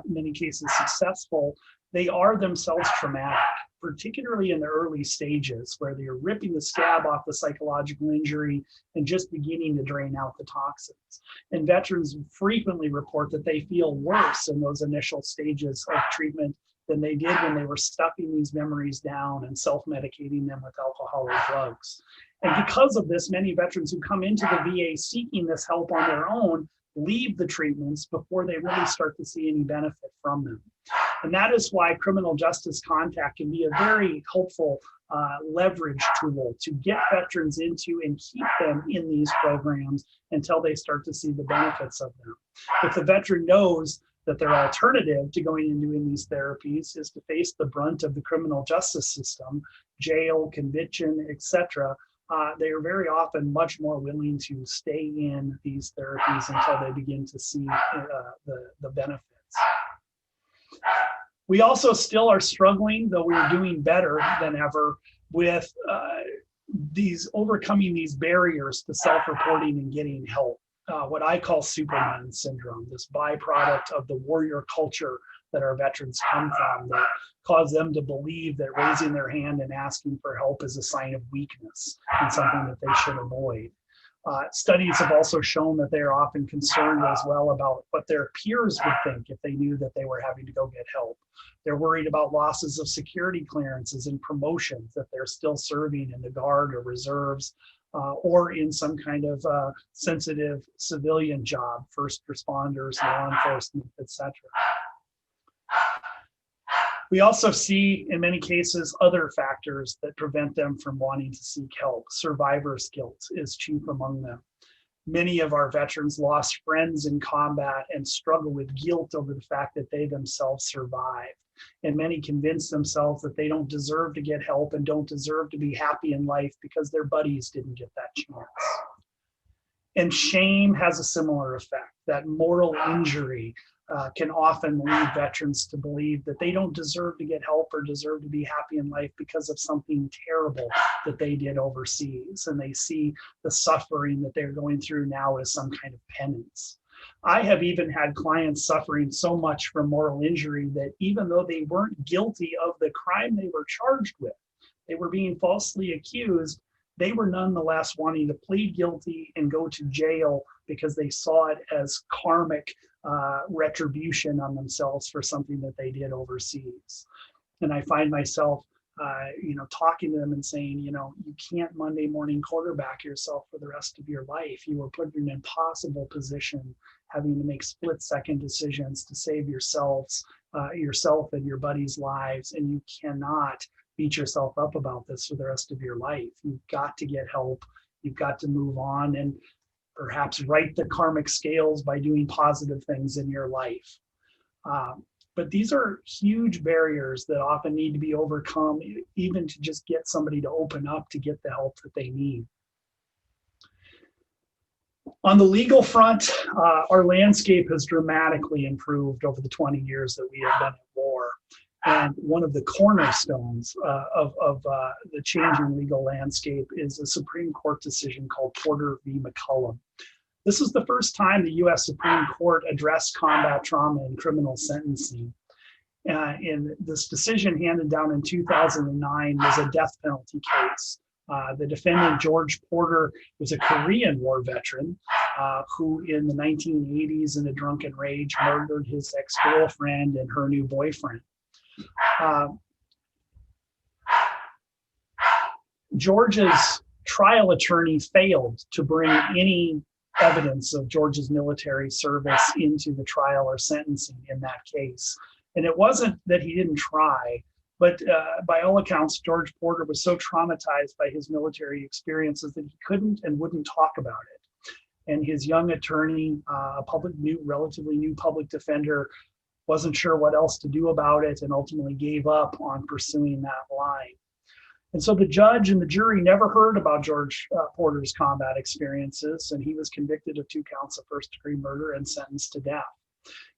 many cases successful, they are themselves traumatic, particularly in the early stages where they're ripping the scab off the psychological injury and just beginning to drain out the toxins. And veterans frequently report that they feel worse in those initial stages of treatment than they did when they were stuffing these memories down and self-medicating them with alcohol or drugs. And because of this, many veterans who come into the VA seeking this help on their own leave the treatments before they really start to see any benefit from them. And that is why criminal justice contact can be a very helpful leverage tool to get veterans into and keep them in these programs until they start to see the benefits of them. If the veteran knows that their alternative to going and doing these therapies is to face the brunt of the criminal justice system, jail, conviction, etc., they are very often much more willing to stay in these therapies until they begin to see the benefits. We also still are struggling, though we're doing better than ever, with overcoming these barriers to self-reporting and getting help. What I call Superman syndrome, this byproduct of the warrior culture that our veterans come from, that cause them to believe that raising their hand and asking for help is a sign of weakness and something that they should avoid. Studies have also shown that they are often concerned as well about what their peers would think if they knew that they were having to go get help. They're worried about losses of security clearances and promotions, that they're still serving in the Guard or reserves, or in some kind of sensitive civilian job, first responders, law enforcement, etc. We also see, in many cases, other factors that prevent them from wanting to seek help. Survivor's guilt is chief among them. Many of our veterans lost friends in combat and struggle with guilt over the fact that they themselves survived. And many convince themselves that they don't deserve to get help and don't deserve to be happy in life because their buddies didn't get that chance. And shame has a similar effect. That moral injury can often lead veterans to believe that they don't deserve to get help or deserve to be happy in life because of something terrible that they did overseas. And they see the suffering that they're going through now as some kind of penance. I have even had clients suffering so much from moral injury that even though they weren't guilty of the crime they were charged with, they were being falsely accused, they were nonetheless wanting to plead guilty and go to jail because they saw it as karmic retribution on themselves for something that they did overseas. And I find myself, talking to them and saying, you can't Monday morning quarterback yourself for the rest of your life. You were put in an impossible position, having to make split-second decisions to save yourself and your buddies' lives, and you cannot beat yourself up about this for the rest of your life. You've got to get help. You've got to move on and perhaps right the karmic scales by doing positive things in your life. But these are huge barriers that often need to be overcome, even to just get somebody to open up to get the help that they need. On the legal front, our landscape has dramatically improved over the 20 years that we have been at war. And one of the cornerstones of the changing legal landscape is a Supreme Court decision called Porter v. McCollum. This is the first time the U.S. Supreme Court addressed combat trauma in criminal sentencing. In this decision handed down in 2009 was a death penalty case. The defendant, George Porter, was a Korean War veteran who in the 1980s in a drunken rage murdered his ex-girlfriend and her new boyfriend. George's trial attorney failed to bring any evidence of George's military service into the trial or sentencing in that case. And it wasn't that he didn't try, but by all accounts, George Porter was so traumatized by his military experiences that he couldn't and wouldn't talk about it. And his young attorney, a relatively new public defender, wasn't sure what else to do about it and ultimately gave up on pursuing that line. And so the judge and the jury never heard about George Porter's combat experiences, and he was convicted of 2 counts of first-degree murder and sentenced to death.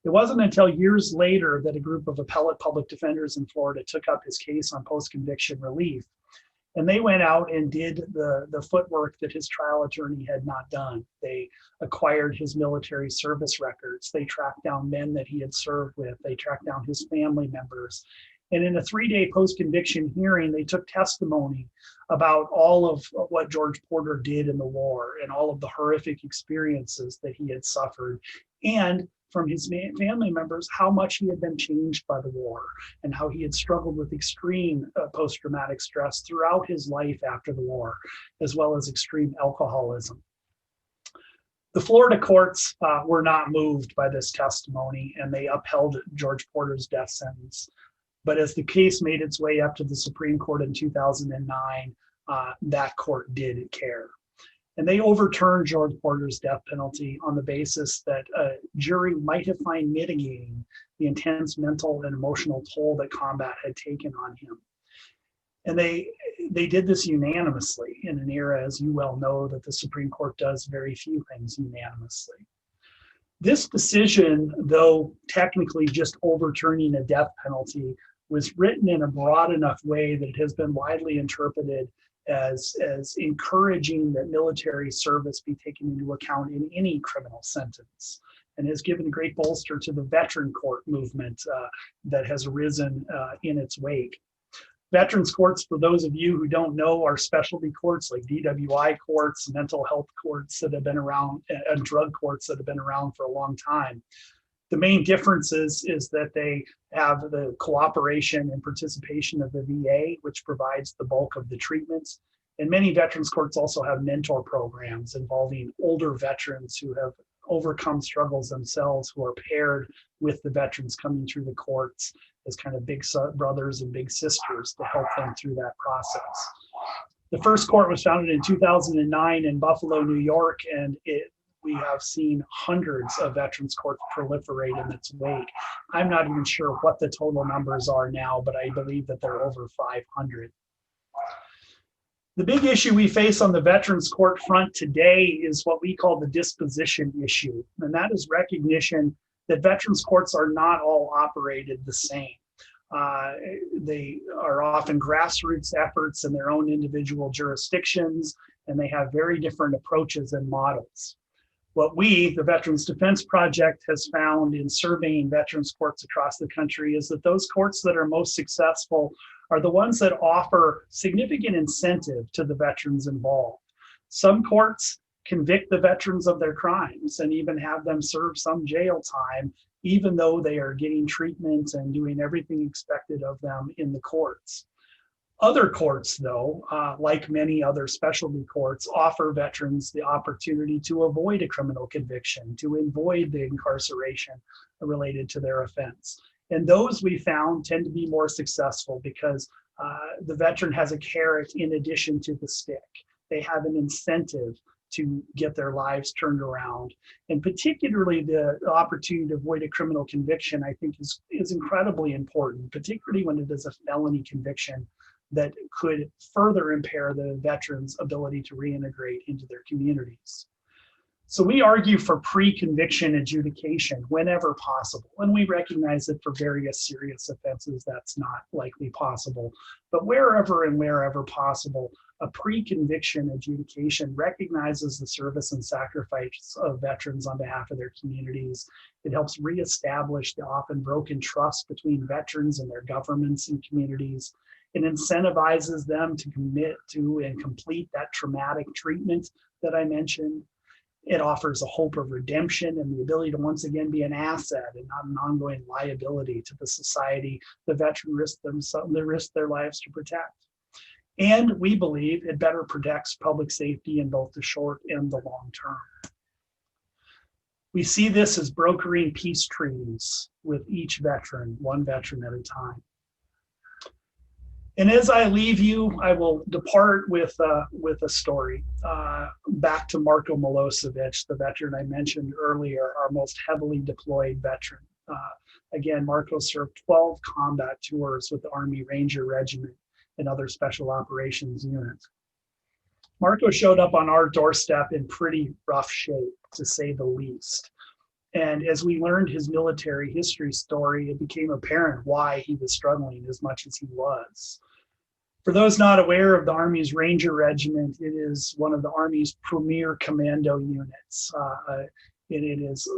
It wasn't until years later that a group of appellate public defenders in Florida took up his case on post-conviction relief. And they went out and did the footwork that his trial attorney had not done. They acquired his military service records. They tracked down men that he had served with. They tracked down his family members. And in a 3-day post-conviction hearing, they took testimony about all of what George Porter did in the war and all of the horrific experiences that he had suffered. And from his family members, how much he had been changed by the war and how he had struggled with extreme post-traumatic stress throughout his life after the war, as well as extreme alcoholism. The Florida courts were not moved by this testimony, and they upheld George Porter's death sentence. But as the case made its way up to the Supreme Court in 2009, that court did care. And they overturned George Porter's death penalty on the basis that a jury might have found mitigating the intense mental and emotional toll that combat had taken on him. And they did this unanimously in an era, as you well know, that the Supreme Court does very few things unanimously. This decision, though technically just overturning a death penalty, was written in a broad enough way that it has been widely interpreted as encouraging that military service be taken into account in any criminal sentence, and has given great bolster to the veteran court movement that has arisen in its wake. Veterans courts, for those of you who don't know, are specialty courts like DWI courts, mental health courts that have been around, and drug courts that have been around for a long time. The main difference is that they have the cooperation and participation of the VA, which provides the bulk of the treatments. And many veterans courts also have mentor programs involving older veterans who have overcome struggles themselves, who are paired with the veterans coming through the courts as kind of big brothers and big sisters to help them through that process. The first court was founded in 2009 in Buffalo, New York, and we have seen hundreds of veterans courts proliferate in its wake. I'm not even sure what the total numbers are now, but I believe that they're over 500. The big issue we face on the veterans court front today is what we call the disposition issue. And that is recognition that veterans courts are not all operated the same. They are often grassroots efforts in their own individual jurisdictions, and they have very different approaches and models. What we, the Veterans Defense Project, has found in surveying veterans courts across the country is that those courts that are most successful are the ones that offer significant incentive to the veterans involved. Some courts convict the veterans of their crimes and even have them serve some jail time, even though they are getting treatment and doing everything expected of them in the courts. Other courts, though, like many other specialty courts, offer veterans the opportunity to avoid a criminal conviction, to avoid the incarceration related to their offense. And those we found tend to be more successful because the veteran has a carrot in addition to the stick. They have an incentive to get their lives turned around. And particularly the opportunity to avoid a criminal conviction, I think is incredibly important, particularly when it is a felony conviction that could further impair the veterans' ability to reintegrate into their communities. So we argue for pre-conviction adjudication whenever possible, and we recognize that for various serious offenses that's not likely possible. But wherever possible, a pre-conviction adjudication recognizes the service and sacrifice of veterans on behalf of their communities. It helps reestablish the often broken trust between veterans and their governments and communities. It incentivizes them to commit to and complete that traumatic treatment that I mentioned. It offers a hope of redemption and the ability to once again be an asset and not an ongoing liability to the society the veteran risked their lives to protect. And we believe it better protects public safety in both the short and the long term. We see this as brokering peace treaties with each veteran, one veteran at a time. And as I leave you, I will depart with a story back to Marko Milosevich, the veteran I mentioned earlier, our most heavily deployed veteran. Again, Marko served 12 combat tours with the Army Ranger Regiment and other special operations units. Marko showed up on our doorstep in pretty rough shape, to say the least. And as we learned his military history story, it became apparent why he was struggling as much as he was. For those not aware of the Army's Ranger Regiment, it is one of the Army's premier commando units. It is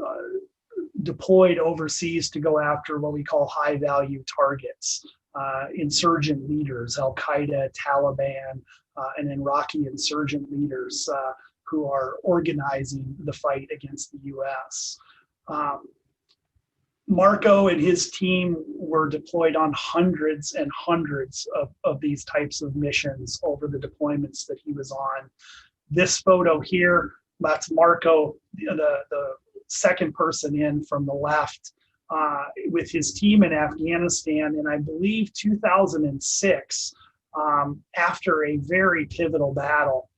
deployed overseas to go after what we call high-value targets, insurgent leaders, Al-Qaeda, Taliban, and Iraqi insurgent leaders who are organizing the fight against the U.S. Marko and his team were deployed on hundreds and hundreds of these types of missions over the deployments that he was on. This photo here, that's Marko, the second person in from the left, with his team in Afghanistan in, I believe, 2006, after a very pivotal battle.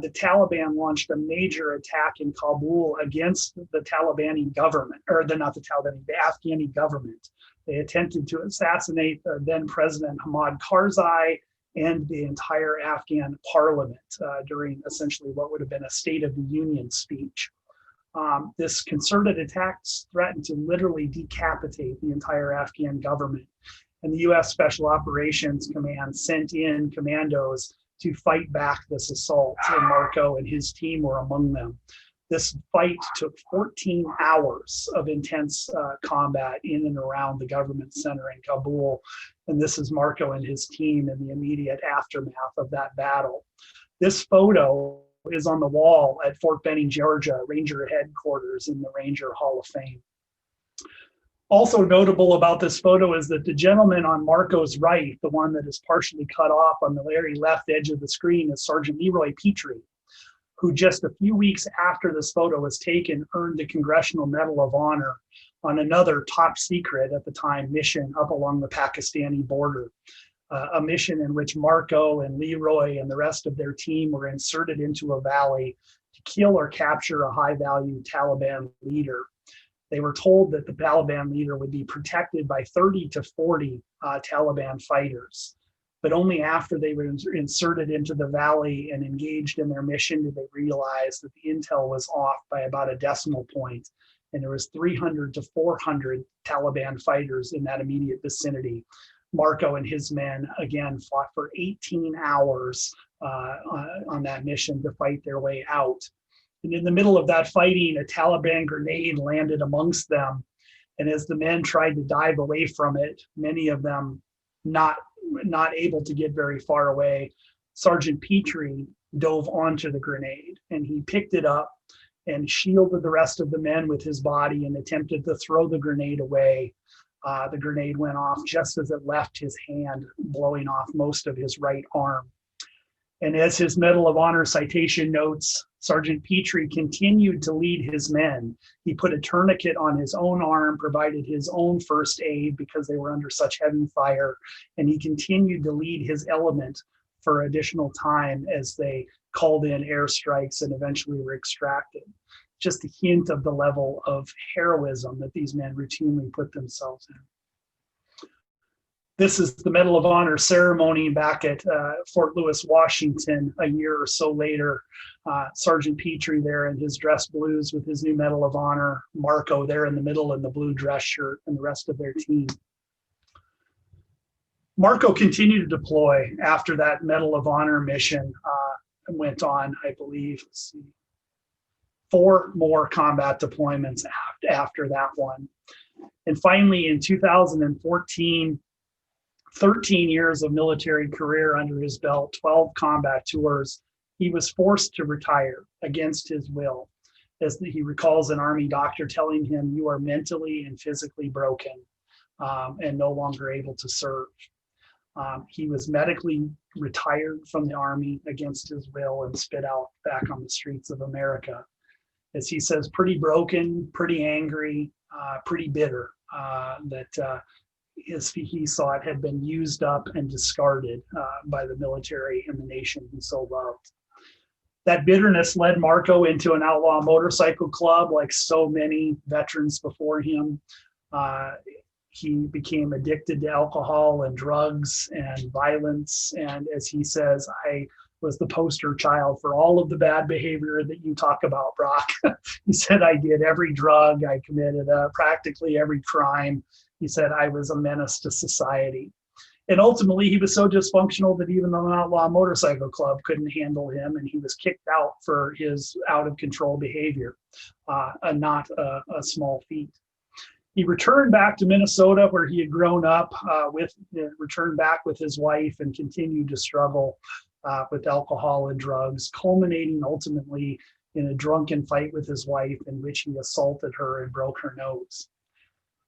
The Taliban launched a major attack in Kabul against the Talibani government, or the Afghani government. They attempted to assassinate the then President Hamid Karzai and the entire Afghan parliament during essentially what would have been a State of the Union speech. This concerted attack threatened to literally decapitate the entire Afghan government. And the US Special Operations Command sent in commandos to fight back this assault, and Marko and his team were among them. This fight took 14 hours of intense combat in and around the government center in Kabul, and this is Marko and his team in the immediate aftermath of that battle. This photo is on the wall at Fort Benning, Georgia, Ranger headquarters in the Ranger Hall of Fame. Also notable about this photo is that the gentleman on Marko's right, the one that is partially cut off on the very left edge of the screen, is Sergeant Leroy Petrie, who just a few weeks after this photo was taken earned the Congressional Medal of Honor on another top secret at the time mission up along the Pakistani border, a mission in which Marko and Leroy and the rest of their team were inserted into a valley to kill or capture a high-value Taliban leader. They were told that the Taliban leader would be protected by 30 to 40 Taliban fighters. But only after they were inserted into the valley and engaged in their mission did they realize that the intel was off by about a decimal point. And there was 300 to 400 Taliban fighters in that immediate vicinity. Marko and his men, again, fought for 18 hours on that mission to fight their way out. And in the middle of that fighting, a Taliban grenade landed amongst them. And as the men tried to dive away from it, many of them not able to get very far away, Sergeant Petrie dove onto the grenade and he picked it up and shielded the rest of the men with his body and attempted to throw the grenade away. The grenade went off just as it left his hand, blowing off most of his right arm. And as his Medal of Honor citation notes, Sergeant Petrie continued to lead his men. He put a tourniquet on his own arm, provided his own first aid because they were under such heavy fire, and he continued to lead his element for additional time as they called in airstrikes and eventually were extracted. Just a hint of the level of heroism that these men routinely put themselves in. This is the Medal of Honor ceremony back at Fort Lewis, Washington, a year or so later. Sergeant Petrie there in his dress blues with his new Medal of Honor, Marco there in the middle in the blue dress shirt, and the rest of their team. Marco continued to deploy after that Medal of Honor mission and went on, I believe, 4 more combat deployments after that one. And finally, in 2014, 13 years of military career under his belt, 12 combat tours, he was forced to retire against his will. As he recalls an Army doctor telling him, "You are mentally and physically broken and no longer able to serve." He was medically retired from the Army against his will and spit out back on the streets of America. As he says, pretty broken, pretty angry, pretty bitter that as he saw it had been used up and discarded by the military and the nation he so loved. That bitterness led Marco into an outlaw motorcycle club, like so many veterans before him. He became addicted to alcohol and drugs and violence. And as he says, I was the poster child for all of the bad behavior that you talk about, Brock. He said, I did every drug, I committed practically every crime. He said, I was a menace to society. And ultimately, he was so dysfunctional that even the outlaw motorcycle club couldn't handle him, and he was kicked out for his out-of-control behavior, not a small feat. He returned back to Minnesota, where he had grown up, returned back with his wife and continued to struggle with alcohol and drugs, culminating ultimately in a drunken fight with his wife in which he assaulted her and broke her nose.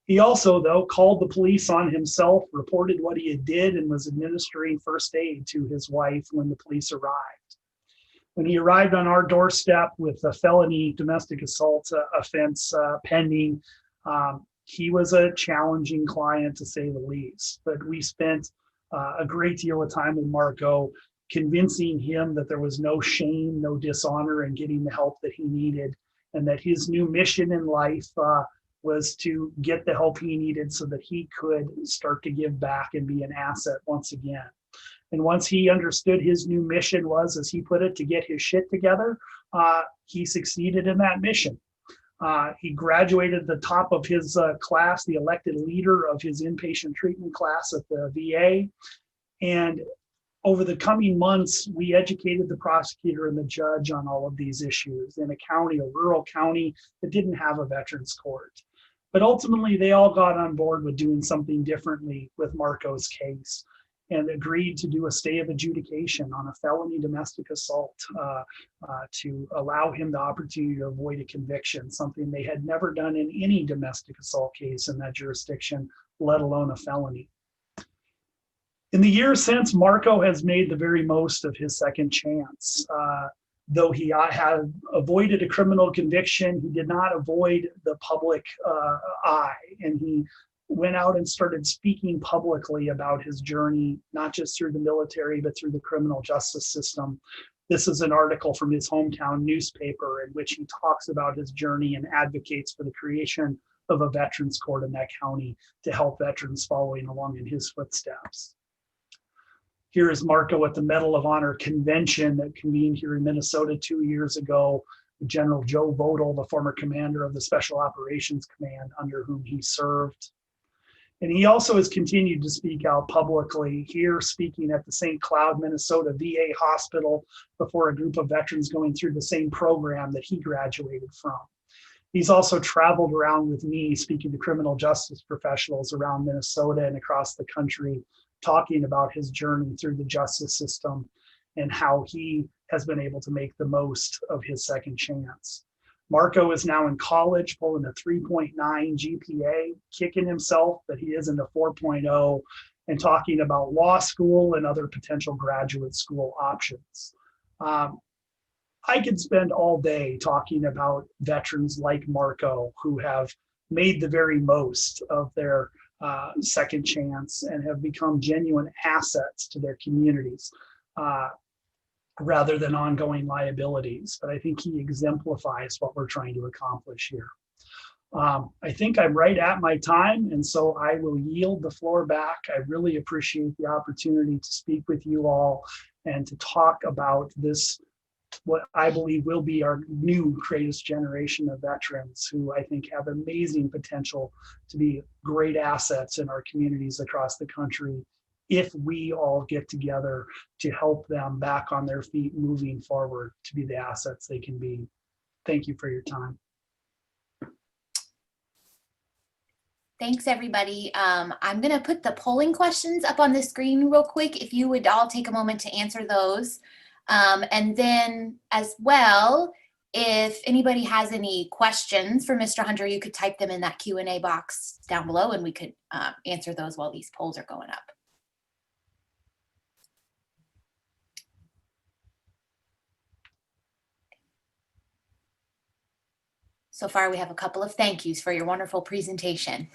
He also, though, called the police on himself, reported what he had did, and was administering first aid to his wife when the police arrived. When he arrived on our doorstep with a felony domestic assault offense pending, he was a challenging client, to say the least. But we spent a great deal of time with Marco, convincing him that there was no shame, no dishonor in getting the help that he needed, and that his new mission in life was to get the help he needed so that he could start to give back and be an asset once again. And once he understood his new mission was, as he put it, to get his shit together, he succeeded in that mission. He graduated at the top of his class, the elected leader of his inpatient treatment class at the VA. And over the coming months, we educated the prosecutor and the judge on all of these issues in a county, a rural county that didn't have a veterans court. But ultimately, they all got on board with doing something differently with Marco's case and agreed to do a stay of adjudication on a felony domestic assault to allow him the opportunity to avoid a conviction, something they had never done in any domestic assault case in that jurisdiction, let alone a felony. In the years since, Marco has made the very most of his second chance. Though he had avoided a criminal conviction, he did not avoid the public eye. And he went out and started speaking publicly about his journey, not just through the military, but through the criminal justice system. This is an article from his hometown newspaper in which he talks about his journey and advocates for the creation of a veterans court in that county to help veterans following along in his footsteps. Here is Marco at the Medal of Honor convention that convened here in Minnesota 2 years ago. General Joe Vodal, the former commander of the Special Operations Command under whom he served. And he also has continued to speak out publicly, here speaking at the St. Cloud, Minnesota VA hospital before a group of veterans going through the same program that he graduated from. He's also traveled around with me speaking to criminal justice professionals around Minnesota and across the country, talking about his journey through the justice system and how he has been able to make the most of his second chance. Marco is now in college, pulling a 3.9 GPA, kicking himself that he isn't a 4.0, and talking about law school and other potential graduate school options. I could spend all day talking about veterans like Marco who have made the very most of their second chance and have become genuine assets to their communities. rather than ongoing liabilities. But I think he exemplifies what we're trying to accomplish here. I think I'm right at my time, and so I will yield the floor back. I really appreciate the opportunity to speak with you all and to talk about this, what I believe will be our new greatest generation of veterans who I think have amazing potential to be great assets in our communities across the country if we all get together to help them back on their feet moving forward to be the assets they can be. Thank you for your time. Thanks, everybody. I'm going to put the polling questions up on the screen real quick, if you would all take a moment to answer those. And then as well, if anybody has any questions for Mr. Hunter, you could type them in that Q&A box down below, and we could answer those while these polls are going up. So far, we have a couple of thank yous for your wonderful presentation.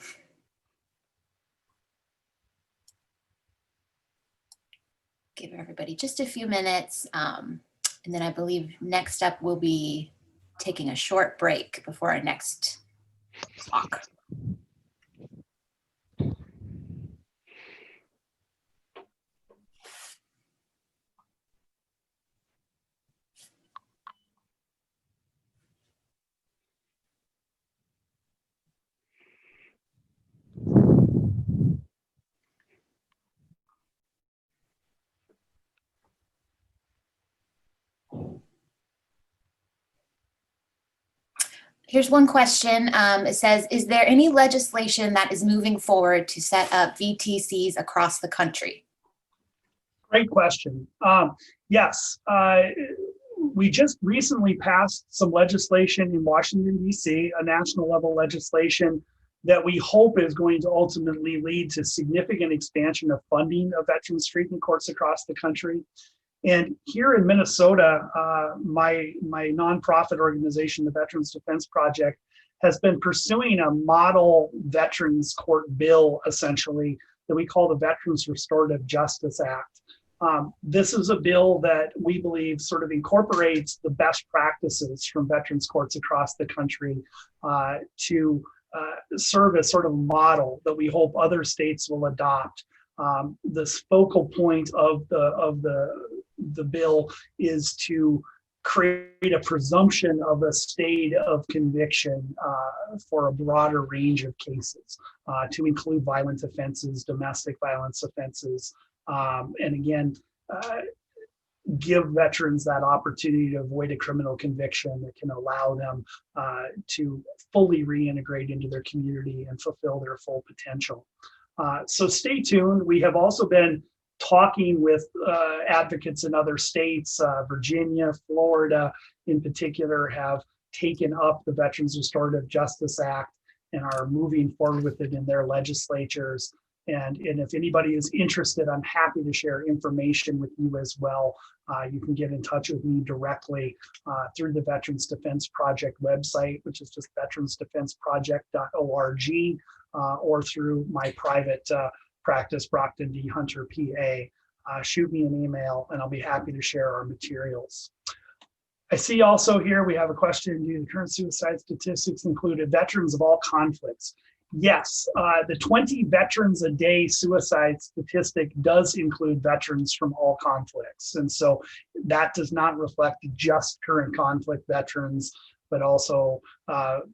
Give everybody just a few minutes. And then I believe next up we'll be taking a short break before our next talk. Here's one question. It says, is there any legislation that is moving forward to set up VTCs across the country? Great question. Yes, we just recently passed some legislation in Washington, D.C., a national level legislation that we hope is going to ultimately lead to significant expansion of funding of veterans treatment courts across the country. And here in Minnesota, my nonprofit organization, the Veterans Defense Project, has been pursuing a model veterans court bill, essentially, that we call the Veterans Restorative Justice Act. This is a bill that we believe sort of incorporates the best practices from veterans courts across the country to serve as sort of a model that we hope other states will adopt. This focal point of the bill is to create a presumption of a state of conviction for a broader range of cases, to include violent offenses, domestic violence offenses, and again, give veterans that opportunity to avoid a criminal conviction that can allow them to fully reintegrate into their community and fulfill their full potential. So stay tuned. We have also been talking with advocates in other states. Virginia, Florida in particular have taken up the Veterans Restorative Justice Act and are moving forward with it in their legislatures. And if anybody is interested, I'm happy to share information with you as well. You can get in touch with me directly through the Veterans Defense Project website, which is just veteransdefenseproject.org, or through my private practice, Brockton D. Hunter, PA. Shoot me an email and I'll be happy to share our materials. I see also here we have a question, do the current suicide statistics included veterans of all conflicts? Yes, the 20 veterans a day suicide statistic does include veterans from all conflicts. And so that does not reflect just current conflict veterans, but also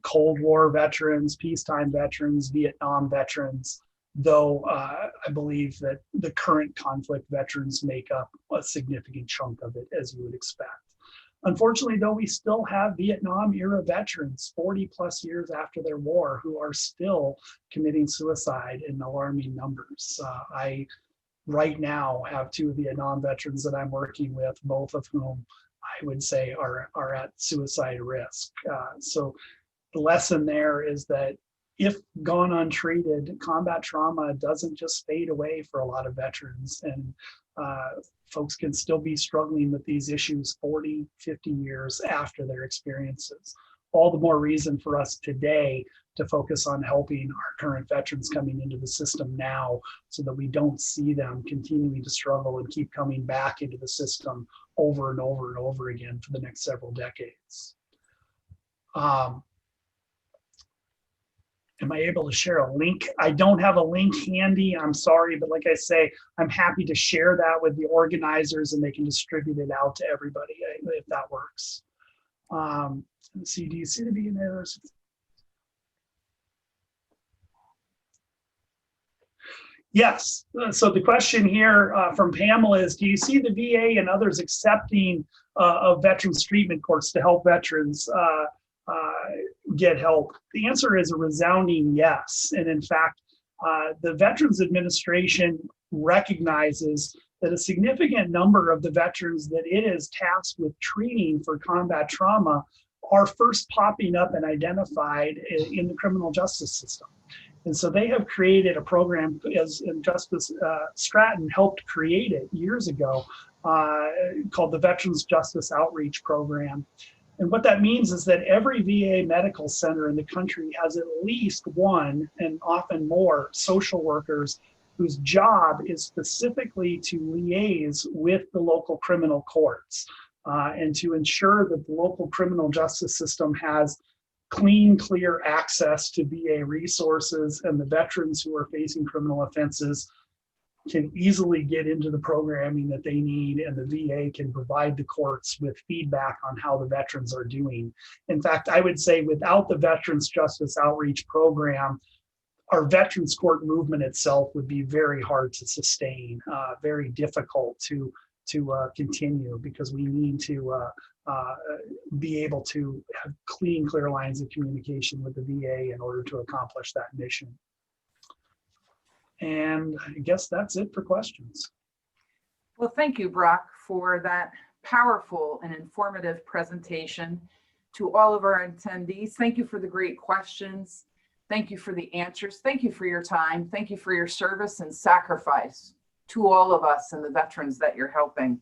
Cold War veterans, peacetime veterans, Vietnam veterans, though I believe that the current conflict veterans make up a significant chunk of it, as you would expect. Unfortunately, though, we still have Vietnam era veterans 40 plus years after their war who are still committing suicide in alarming numbers. I right now have 2 Vietnam veterans that I'm working with, both of whom I would say are at suicide risk. So the lesson there is that if gone untreated, combat trauma doesn't just fade away for a lot of veterans, and folks can still be struggling with these issues 40, 50 years after their experiences. All the more reason for us today to focus on helping our current veterans coming into the system now so that we don't see them continuing to struggle and keep coming back into the system over and over and over again for the next several decades. Am I able to share a link? I don't have a link handy, I'm sorry, but like I say, I'm happy to share that with the organizers and they can distribute it out to everybody if that works. Let's see, do you see the VA? Yes, so the question here from Pamela is, do you see the VA and others accepting of veterans treatment courts to help veterans get help? The answer is a resounding yes. And in fact, the Veterans Administration recognizes that a significant number of the veterans that it is tasked with treating for combat trauma are first popping up and identified in the criminal justice system. And so they have created a program, as Justice Stratton helped create it years ago, called the Veterans Justice Outreach Program. And what that means is that every VA medical center in the country has at least one, and often more, social workers whose job is specifically to liaise with the local criminal courts and to ensure that the local criminal justice system has clean, clear access to VA resources, and the veterans who are facing criminal offenses can easily get into the programming that they need, and the VA can provide the courts with feedback on how the veterans are doing. In fact, I would say without the Veterans Justice Outreach Program, our veterans court movement itself would be very hard to sustain, very difficult to continue, because we need to be able to have clean, clear lines of communication with the VA in order to accomplish that mission. And I guess that's it for questions. Well, thank you, Brock, for that powerful and informative presentation. To all of our attendees, thank you for the great questions. Thank you for the answers. Thank you for your time. Thank you for your service and sacrifice to all of us and the veterans that you're helping.